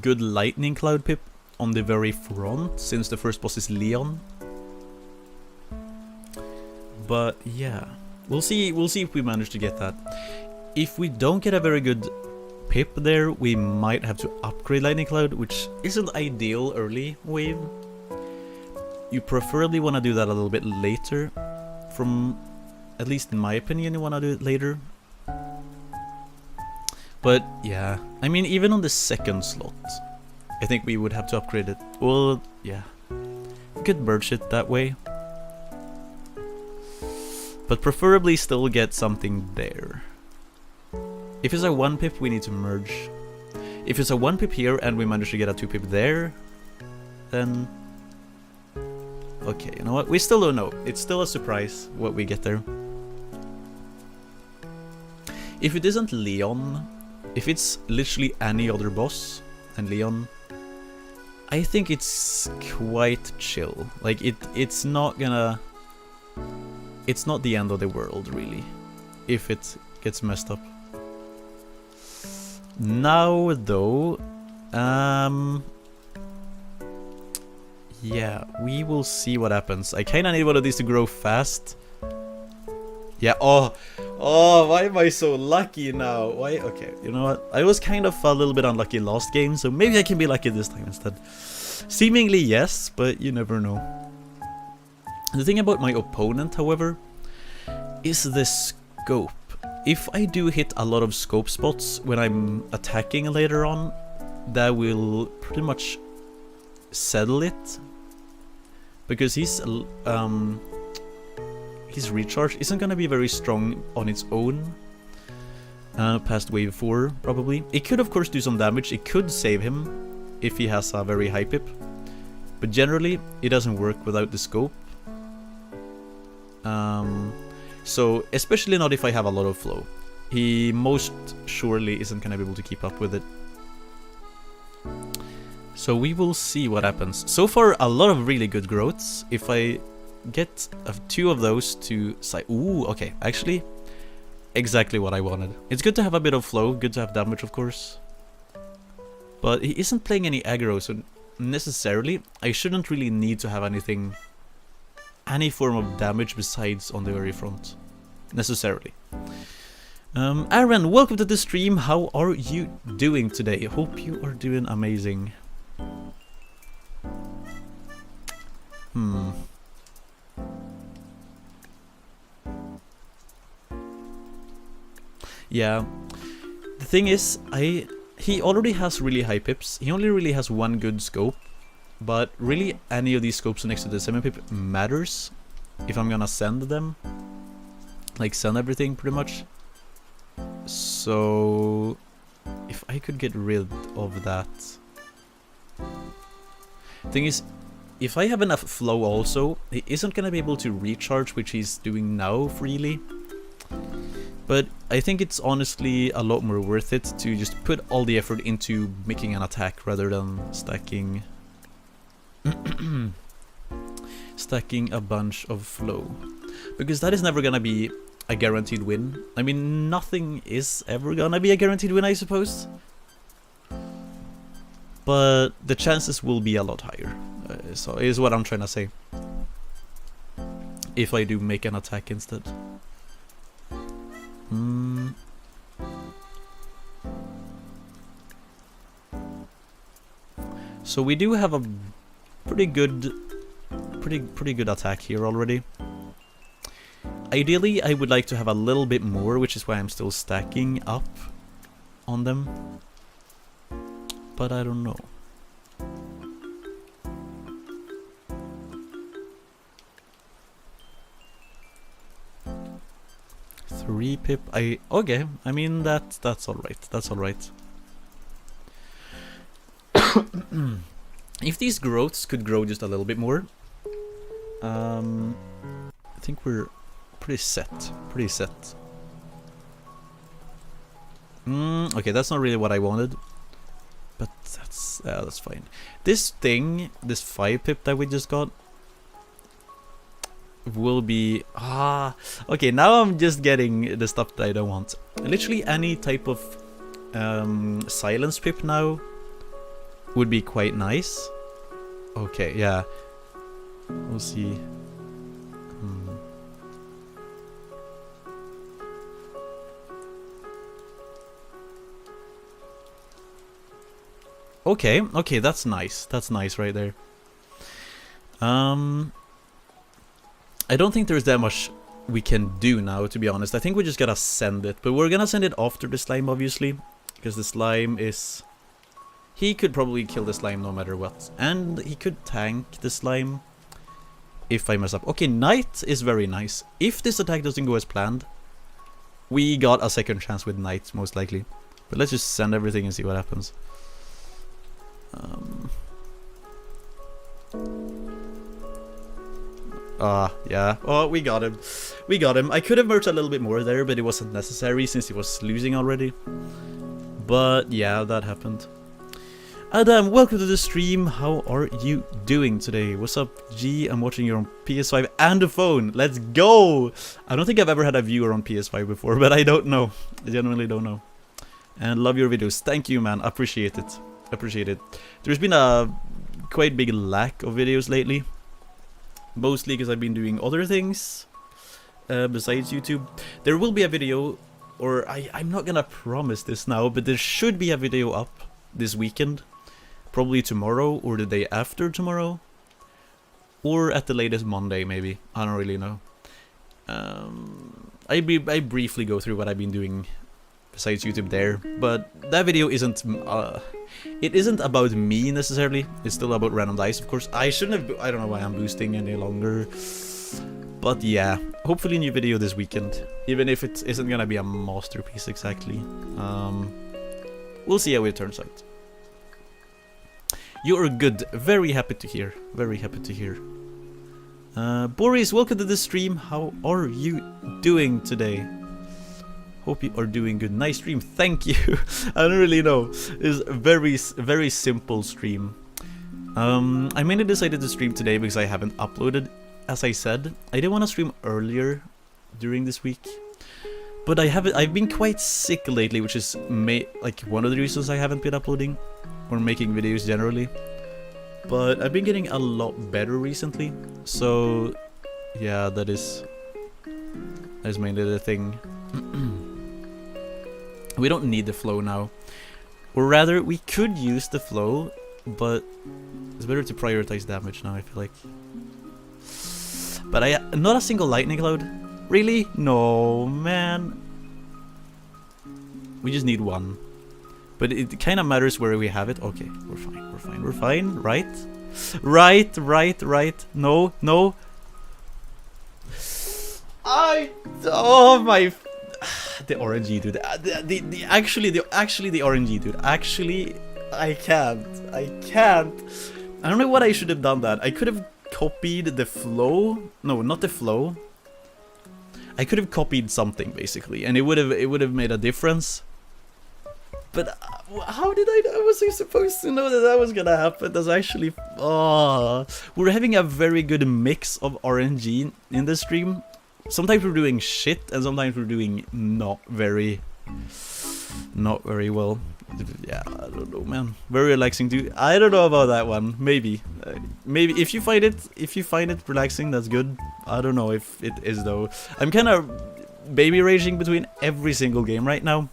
good lightning cloud pip on the very front, since the first boss is Leon. But yeah, we'll see if we manage to get that. If we don't get a very good pip there, we might have to upgrade lightning cloud, which isn't ideal early wave. You preferably want to do that a little bit later. From, at least in my opinion, you want to do it later. But yeah, I mean, even on the second slot, I think we would have to upgrade it. Well, yeah, we could merge it that way. But preferably still get something there. If it's a 1-pip, we need to merge. If it's a 1-pip here and we manage to get a 2-pip there, then... Okay, you know what? We still don't know. It's still a surprise what we get there. If it isn't Leon, if it's literally any other boss, and Leon, I think it's quite chill. Like it's not gonna, it's not the end of the world really, if it gets messed up. Now though, yeah, we will see what happens. I kinda need one of these to grow fast. Yeah, oh, why am I so lucky now? Why? Okay, you know what? I was kind of a little bit unlucky last game, so maybe I can be lucky this time instead. Seemingly yes, but you never know. The thing about my opponent, however, is the scope. If I do hit a lot of scope spots when I'm attacking later on, that will pretty much settle it. Because his recharge isn't gonna be very strong on its own past wave 4, probably. It could of course do some damage, it could save him if he has a very high pip, but generally it doesn't work without the scope. So especially not if I have a lot of flow. He most surely isn't gonna be able to keep up with it. So we will see what happens. So far a lot of really good growths. If I get 2 of those to side. Ooh, okay, actually, exactly what I wanted. It's good to have a bit of flow, good to have damage, of course. But he isn't playing any aggro, so necessarily, I shouldn't really need to have any form of damage besides on the very front. Necessarily. Aaron, welcome to the stream. How are you doing today? Hope you are doing amazing. Yeah, the thing is, he already has really high pips. He only really has 1 good scope, but really any of these scopes next to the 7 pip matters if I'm gonna send them. Like send everything pretty much. So if I could get rid of that. Thing is, if I have enough flow also, he isn't gonna be able to recharge, which he's doing now freely. But I think it's honestly a lot more worth it to just put all the effort into making an attack rather than stacking stacking a bunch of flow. Because that is never gonna be a guaranteed win. I mean, nothing is ever gonna be a guaranteed win, I suppose. But the chances will be a lot higher. So is what I'm trying to say. If I do make an attack instead. So we do have a pretty good attack here already. Ideally, I would like to have a little bit more, which is why I'm still stacking up on them. But I don't know. Three pip. Okay. I mean that's all right. That's all right. If these growths could grow just a little bit more, I think we're pretty set. Pretty set. Okay, that's not really what I wanted, but that's fine. This thing, this 5 pip that we just got, will be okay. Now I'm just getting the stuff that I don't want. Literally any type of silence pip now would be quite nice. Okay, yeah, we'll see. Okay, that's nice. That's nice right there. I don't think there's that much we can do now, to be honest. I think we just gotta send it. But we're gonna send it after the slime, obviously. Because the slime is... He could probably kill the slime no matter what. And he could tank the slime if I mess up. Okay, Knight is very nice. If this attack doesn't go as planned, we got a second chance with Knight, most likely. But let's just send everything and see what happens. Yeah. Oh, we got him. We got him. I could have merged a little bit more there, but it wasn't necessary since he was losing already. But yeah, that happened. Adam, welcome to the stream. How are you doing today? What's up, G? I'm watching you on PS5 and the phone. Let's go! I don't think I've ever had a viewer on PS5 before, but I don't know. I genuinely don't know. And love your videos. Thank you, man. Appreciate it. Appreciate it. There's been a quite big lack of videos lately. Mostly because I've been doing other things besides YouTube. There will be a video, or I'm not gonna promise this now, but there should be a video up this weekend. Probably tomorrow or the day after tomorrow, or at the latest Monday maybe. I don't really know. I briefly go through what I've been doing besides YouTube there, but that video isn't it isn't about me necessarily. It's still about Random Dice, of course. I shouldn't have. I don't know why I'm boosting any longer, but yeah, hopefully a new video this weekend, even if it isn't gonna be a masterpiece exactly. We'll see how it turns out. You are good. Very happy to hear. Very happy to hear. Boris, welcome to the stream. How are you doing today? Hope you are doing good. Nice stream. Thank you. I don't really know. It's a very simple stream. I mainly decided to stream today because I haven't uploaded. As I said, I didn't want to stream earlier during this week. But I've been quite sick lately, which is like one of the reasons I haven't been uploading or making videos generally. But I've been getting a lot better recently, so yeah, that is mainly the thing. We don't need the flow now, or rather, we could use the flow, but it's better to prioritize damage now, I feel like. But not a single lightning cloud. Really? No, man. We just need one. But it kind of matters where we have it. Okay, we're fine, we're fine, we're fine, right? Right. No. Oh my... The RNG, dude. Actually, the RNG, dude. Actually, I can't. I don't know what I should have done that. I could have copied the flow. No, not the flow. I could have copied something basically, and it would have made a difference. But how did I know? Was I supposed to know that was gonna happen? That's actually... Oh, we're having a very good mix of RNG in the stream. Sometimes we're doing shit, and sometimes we're doing not very well. Yeah, I don't know, man. Very relaxing too. I don't know about that one. Maybe if you find it relaxing, that's good. I don't know if it is though. I'm kind of baby raging between every single game right now.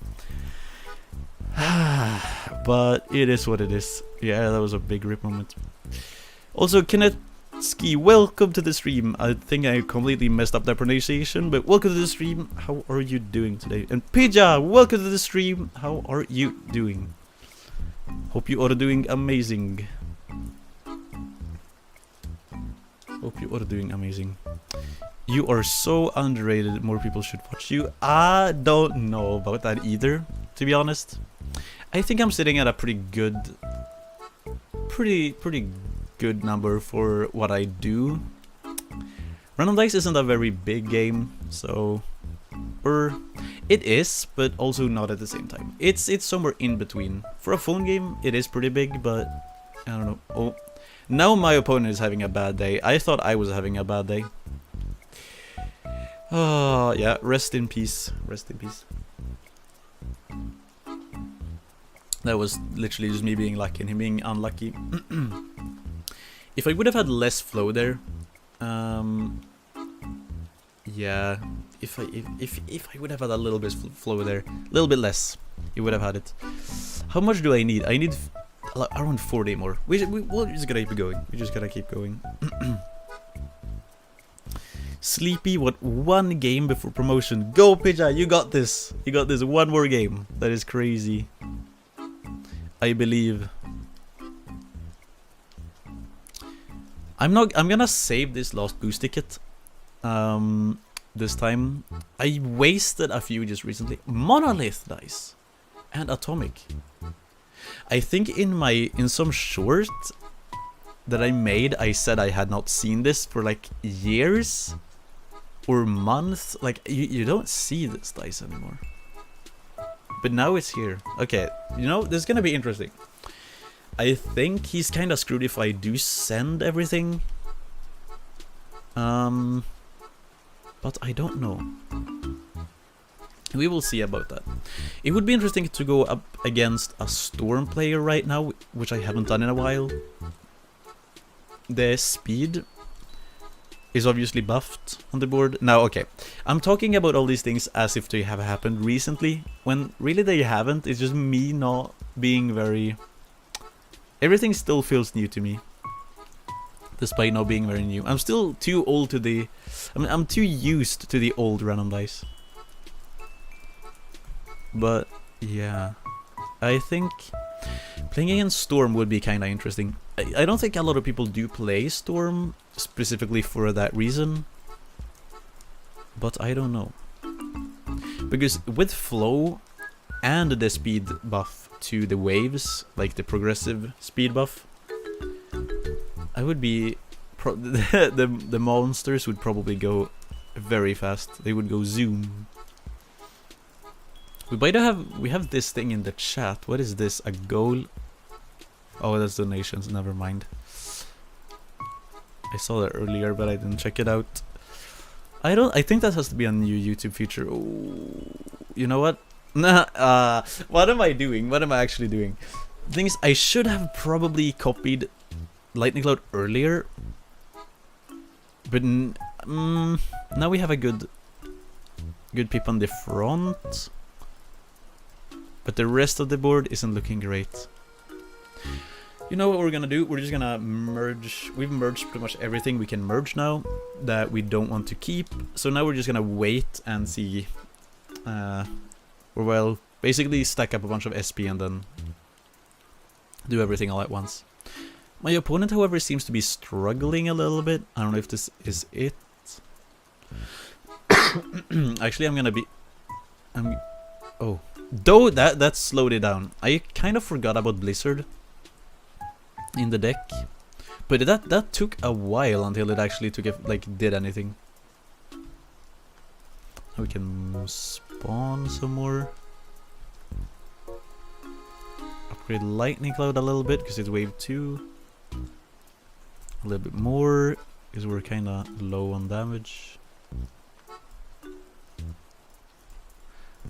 But it is what it is. Yeah, that was a big rip moment. Also, Kinetsky, welcome to the stream. I think I completely messed up that pronunciation, but welcome to the stream. How are you doing today? And Pija, welcome to the stream. How are you doing? Hope you are doing amazing. Hope you are doing amazing. You are so underrated. More people should watch you. I don't know about that either, to be honest. I think I'm sitting at a pretty good number for what I do. Random Dice isn't a very big game, so... Or... It is, but also not at the same time. It's somewhere in between. For a phone game, it is pretty big, but... I don't know. Oh, now my opponent is having a bad day. I thought I was having a bad day. Oh, yeah. Rest in peace. Rest in peace. That was literally just me being lucky and him being unlucky. If I would have had less flow there, yeah. If I would have had a little bit flow there, a little bit less, you would have had it. How much do I need? I need around 40 more. We're just gonna keep going. We're just gonna keep going. Sleepy, what, one game before promotion? Go, Pidja, you got this. You got this. One more game. That is crazy. I believe. I'm gonna save this last boost ticket. This time. I wasted a few just recently. Monolith dice. And atomic. I think in some short that I made, I said I had not seen this for like years or months. Like you don't see this dice anymore. But now it's here. Okay, you know, this is gonna be interesting. I think he's kind of screwed if I do send everything. But I don't know. We will see about that. It would be interesting to go up against a Storm player right now, which I haven't done in a while. The speed is obviously buffed on the board. Now, okay, I'm talking about all these things as if they have happened recently, when really they haven't. It's just me not being very... Everything still feels new to me, despite not being very new. I'm still too old to the... I'm too used to the old random dice. But, yeah, I think playing against Storm would be kinda interesting. I don't think a lot of people do play Storm specifically for that reason, but I don't know. Because with Flow and the speed buff to the waves, like the progressive speed buff, I would be... the monsters would probably go very fast. They would go zoom. We have this thing in the chat. What is this? A goal? Oh, that's donations. Never mind. I saw that earlier, but I didn't check it out. I think that has to be a new YouTube feature. Ooh, you know what? Nah. What am I doing? What am I actually doing? The thing is, I should have probably copied Lightning Cloud earlier, but now we have a good pip on the front. But the rest of the board isn't looking great. You know what we're gonna do? We're just gonna merge. We've merged pretty much everything we can merge now that we don't want to keep. So now we're just gonna wait and see. Or well, basically stack up a bunch of SP and then do everything all at once. My opponent, however, seems to be struggling a little bit. I don't know if this is it. Actually, I'm gonna be... Oh. Though that slowed it down. I kind of forgot about Blizzard in the deck, but that took a while until it actually did anything. We can spawn some more. Upgrade Lightning Cloud a little bit because it's wave 2. A little bit more because we're kind of low on damage.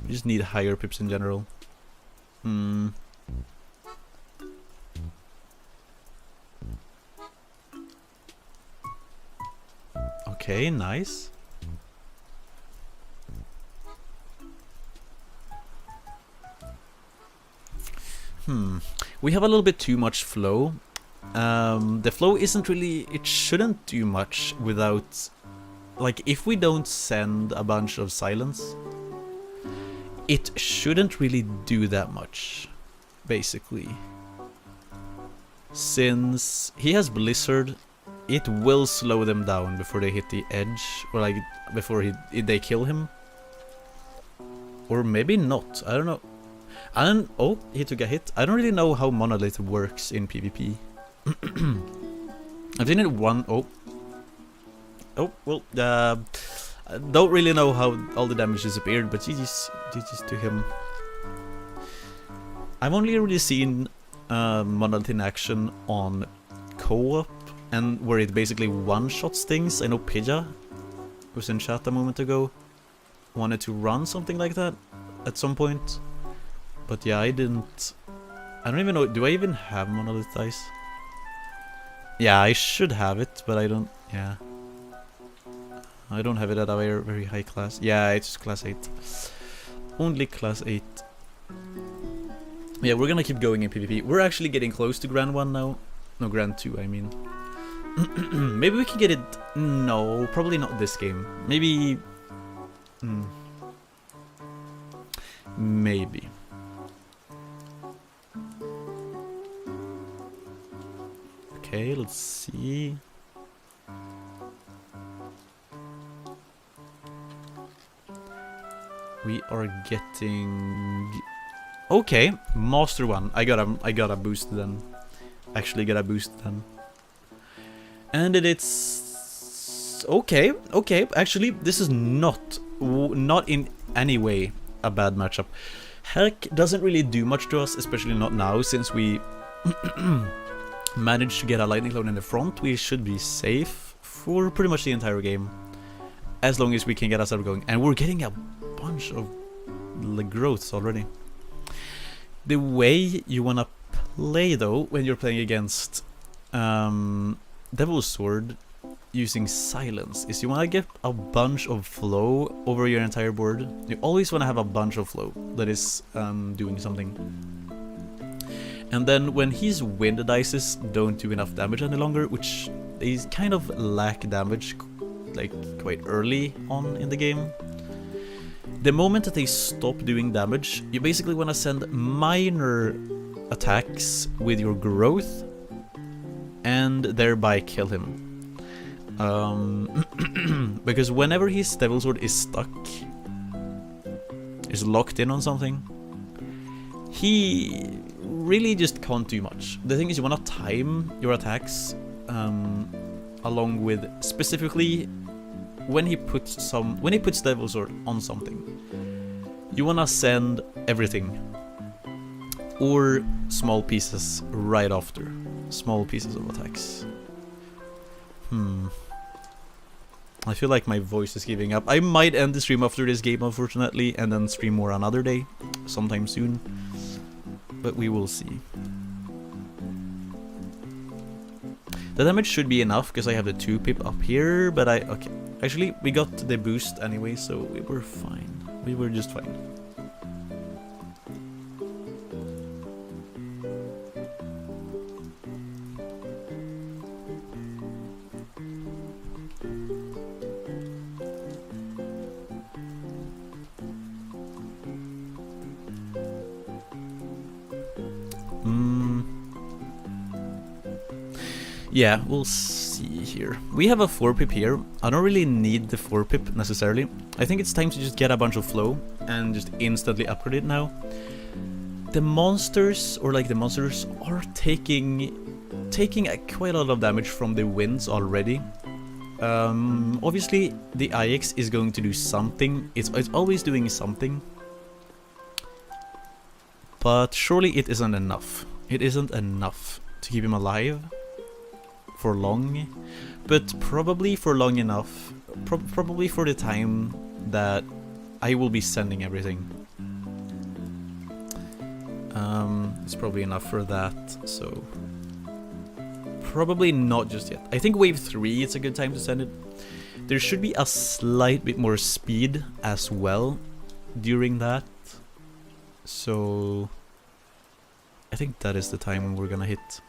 We just need higher pips in general. Okay, nice. We have a little bit too much flow. The flow isn't really... It shouldn't do much without... Like, if we don't send a bunch of silence, it shouldn't really do that much, basically. Since he has Blizzard, it will slow them down before they hit the edge, or like before they kill him. Or maybe not, I don't know. Oh, he took a hit. I don't really know how Monolith works in PvP. I've seen it one... Oh, well, I don't really know how all the damage disappeared, but GG's to him. I've only really seen Monolith in action on co-op, and where it basically one-shots things. I know Pidja was in chat a moment ago, wanted to run something like that at some point. But yeah, I didn't... I don't even know, do I even have Monolith dice? Yeah, I should have it, but I don't... Yeah. I don't have it at a very, very high class. Yeah, it's class 8. Only class 8. Yeah, we're gonna keep going in PvP. We're actually getting close to Grand 1 now. No, Grand 2, I mean. Maybe we can get it... No, probably not this game. Maybe... Maybe. Okay, let's see. We are getting... Okay, Master 1. I got a boost then. Actually got a boost then. And it's... Okay. Actually, this is not in any way a bad matchup. Heck doesn't really do much to us, especially not now, since we manage to get a lightning clone in the front, we should be safe for pretty much the entire game. As long as we can get ourselves going. And we're getting a bunch of growths already. The way you wanna play though, when you're playing against Devil's Sword using silence, is you wanna get a bunch of flow over your entire board. You always wanna have a bunch of flow that is doing something. And then when his wind dices don't do enough damage any longer, which they kind of lack damage like quite early on in the game. The moment that they stop doing damage, you basically want to send minor attacks with your growth and thereby kill him. Because whenever his Devil Sword is stuck, is locked in on something, he really just can't do much. The thing is, you want to time your attacks along with specifically when he puts Devil Sword on something. You wanna send everything or small pieces right after. Small pieces of attacks. I feel like my voice is giving up. I might end the stream after this game, unfortunately, and then stream more another day, sometime soon. But we will see. The damage should be enough because I have the 2 pip up here, but okay. Actually, we got the boost anyway, so we were fine. We were just fine. Yeah, we'll see here. We have a 4 pip here. I don't really need the 4 pip necessarily. I think it's time to just get a bunch of flow and just instantly upgrade it now. The monsters, or like the monsters, are taking quite a lot of damage from the winds already. Obviously, the IX is going to do something. It's always doing something. But surely it isn't enough. It isn't enough to keep him alive for long, but probably for long enough, probably for the time that I will be sending everything. It's probably enough for that, so probably not just yet. I think wave 3 it's a good time to send it. There should be a slight bit more speed as well during that, so I think that is the time when we're gonna hit.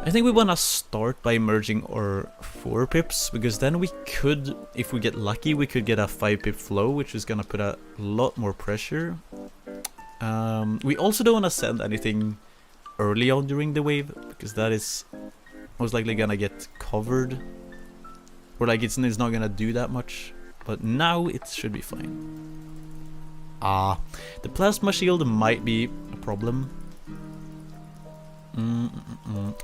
I think we want to start by merging our 4 pips, because then we could, if we get lucky, we could get a 5 pip flow, which is going to put a lot more pressure. We also don't want to send anything early on during the wave, because that is most likely going to get covered. Or like it's not going to do that much, but now it should be fine. The plasma shield might be a problem.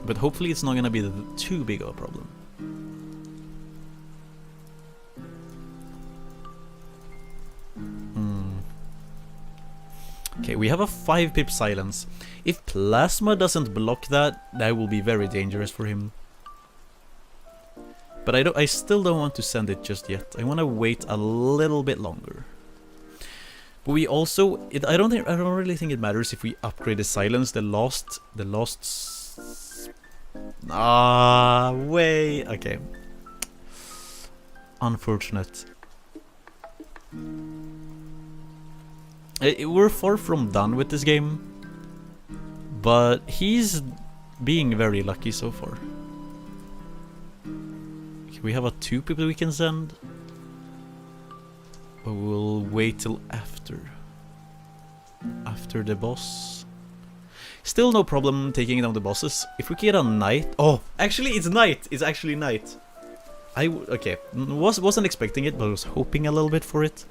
But hopefully it's not gonna be too big of a problem. Okay, we have a 5 pip silence. If plasma doesn't block that, that will be very dangerous for him. But I still don't want to send it just yet. I want to wait a little bit longer. But we also, I don't really think it matters if we upgrade the silence. Wait. Okay. Unfortunate. We're far from done with this game, but he's being very lucky so far. Okay, we have a 2 people we can send. But we'll wait till after the boss. Still no problem taking down the bosses. If we get a knight... Oh, actually it's night. It's actually night. Okay, wasn't expecting it, but I was hoping a little bit for it.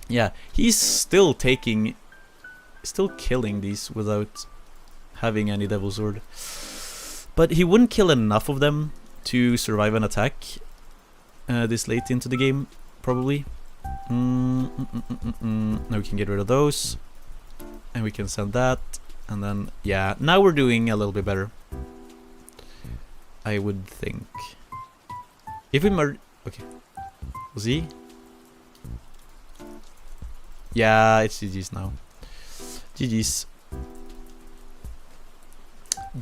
Yeah, he's still killing these without having any Devil Sword. But he wouldn't kill enough of them to survive an attack this late into the game. Probably. Now we can get rid of those. And we can send that. And then, yeah, now we're doing a little bit better. I would think. If we merge... Okay. Z? Yeah, it's GG's now. GG's.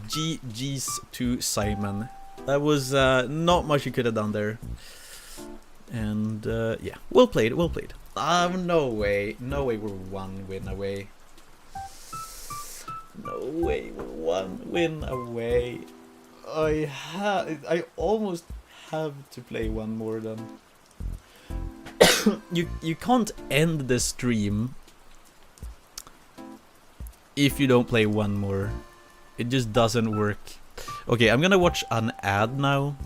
GG's to Simon. That was not much you could have done there. And yeah, well played, well played. No way we're 1 win away. No way we're 1 win away. I almost have to play one more then. You can't end the stream if you don't play one more. It just doesn't work. Okay, I'm gonna watch an ad now.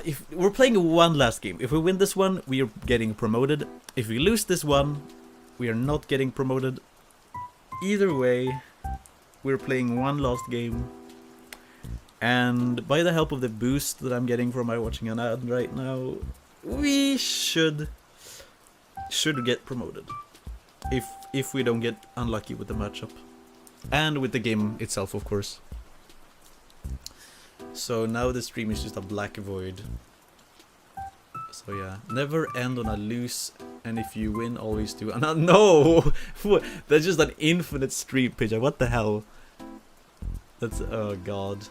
If we're playing one last game, if we win this one, we are getting promoted. If we lose this one, we are not getting promoted. Either way, we're playing one last game. And by the help of the boost that I'm getting from my watching an ad right now, we should get promoted. If we don't get unlucky with the matchup. And with the game itself, of course. So now the stream is just a black void. So yeah, never end on a lose, and if you win, always do. No! That's just an infinite stream picture. What the hell? That's, oh god.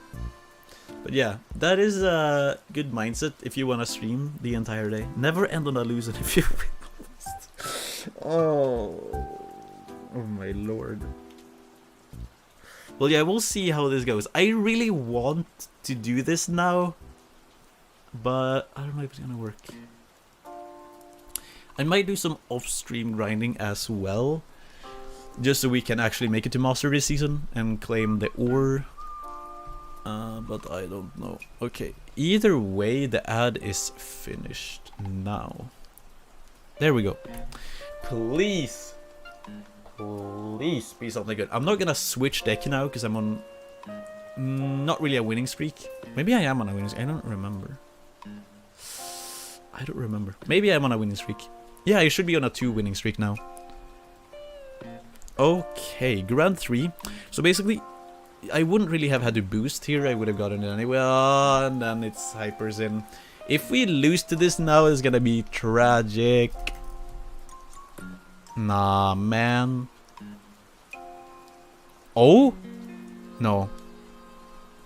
But yeah, that is a good mindset if you want to stream the entire day. Never end on a lose, and if you win. Oh my lord. Well, yeah, we'll see how this goes. I really want to do this now, but I don't know if it's gonna work. I might do some off-stream grinding as well, just so we can actually make it to Master this season and claim the ore. But I don't know. Okay, either way, the ad is finished now. There we go. Please. Please be something good. I'm not gonna switch deck now because I'm on not really a winning streak. Maybe I am on a winning streak. I don't remember. Maybe I'm on a winning streak. Yeah, I should be on a 2 winning streak now. Okay, Grand 3. So basically, I wouldn't really have had to boost here. I would have gotten it anyway. Oh, and then it's hypers in. If we lose to this now, it's gonna be tragic. Nah, man. Oh? No.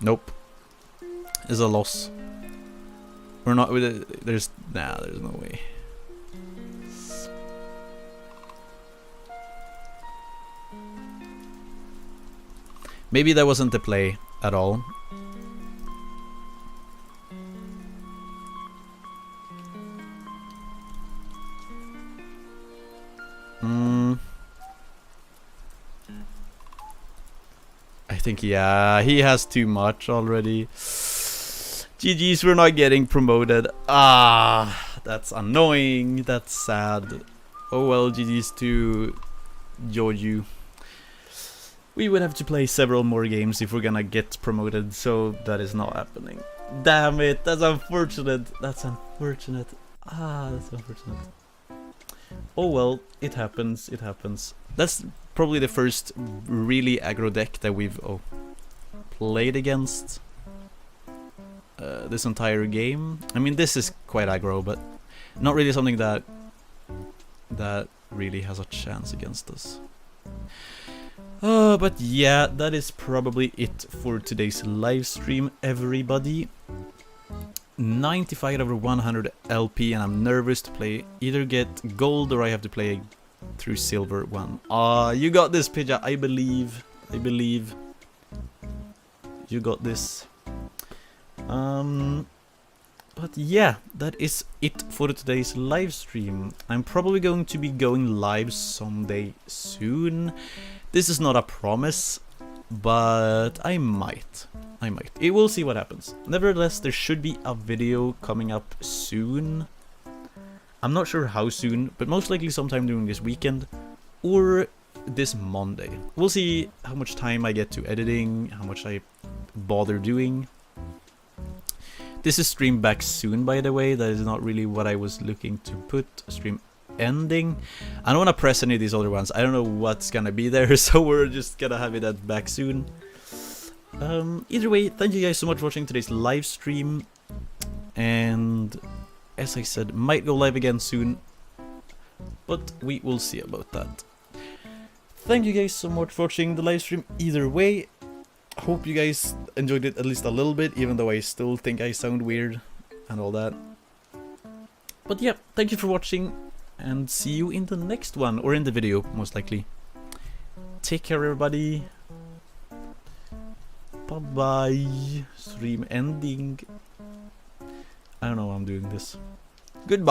Nope. It's a loss. We're not with it. There's no way. Maybe that wasn't the play at all. I think, yeah, he has too much already. GG's, we're not getting promoted. Ah, that's annoying. That's sad. Oh well, GG's to Joju. We would have to play several more games if we're gonna get promoted, so that is not happening. Damn it, that's unfortunate. That's unfortunate. Ah, that's unfortunate. Oh well, it happens, it happens. That's probably the first really aggro deck that we've played against this entire game. I mean, this is quite aggro, but not really something that really has a chance against us. But yeah, that is probably it for today's live stream, everybody. 95 over 100 LP, and I'm nervous to play. Either get gold or I have to play through silver one. You got this, Pidja. I believe. You got this. But yeah, that is it for today's live stream. I'm probably going to be going live someday soon. This is not a promise, but I might. We'll see what happens. Nevertheless, there should be a video coming up soon. I'm not sure how soon, but most likely sometime during this weekend or this Monday. We'll see how much time I get to editing, how much I bother doing. This is stream back soon, by the way. That is not really what I was looking to put. Stream ending. I don't want to press any of these other ones. I don't know what's gonna be there, so we're just gonna have it at back soon. Either way, thank you guys so much for watching today's live stream. And as I said, might go live again soon, but we will see about that. Thank you guys so much for watching the live stream either way. Hope you guys enjoyed it at least a little bit, even though I still think I sound weird and all that. But yeah, thank you for watching, and see you in the next one, or in the video, most likely. Take care, everybody. Bye-bye. Stream ending. I don't know why I'm doing this. Goodbye.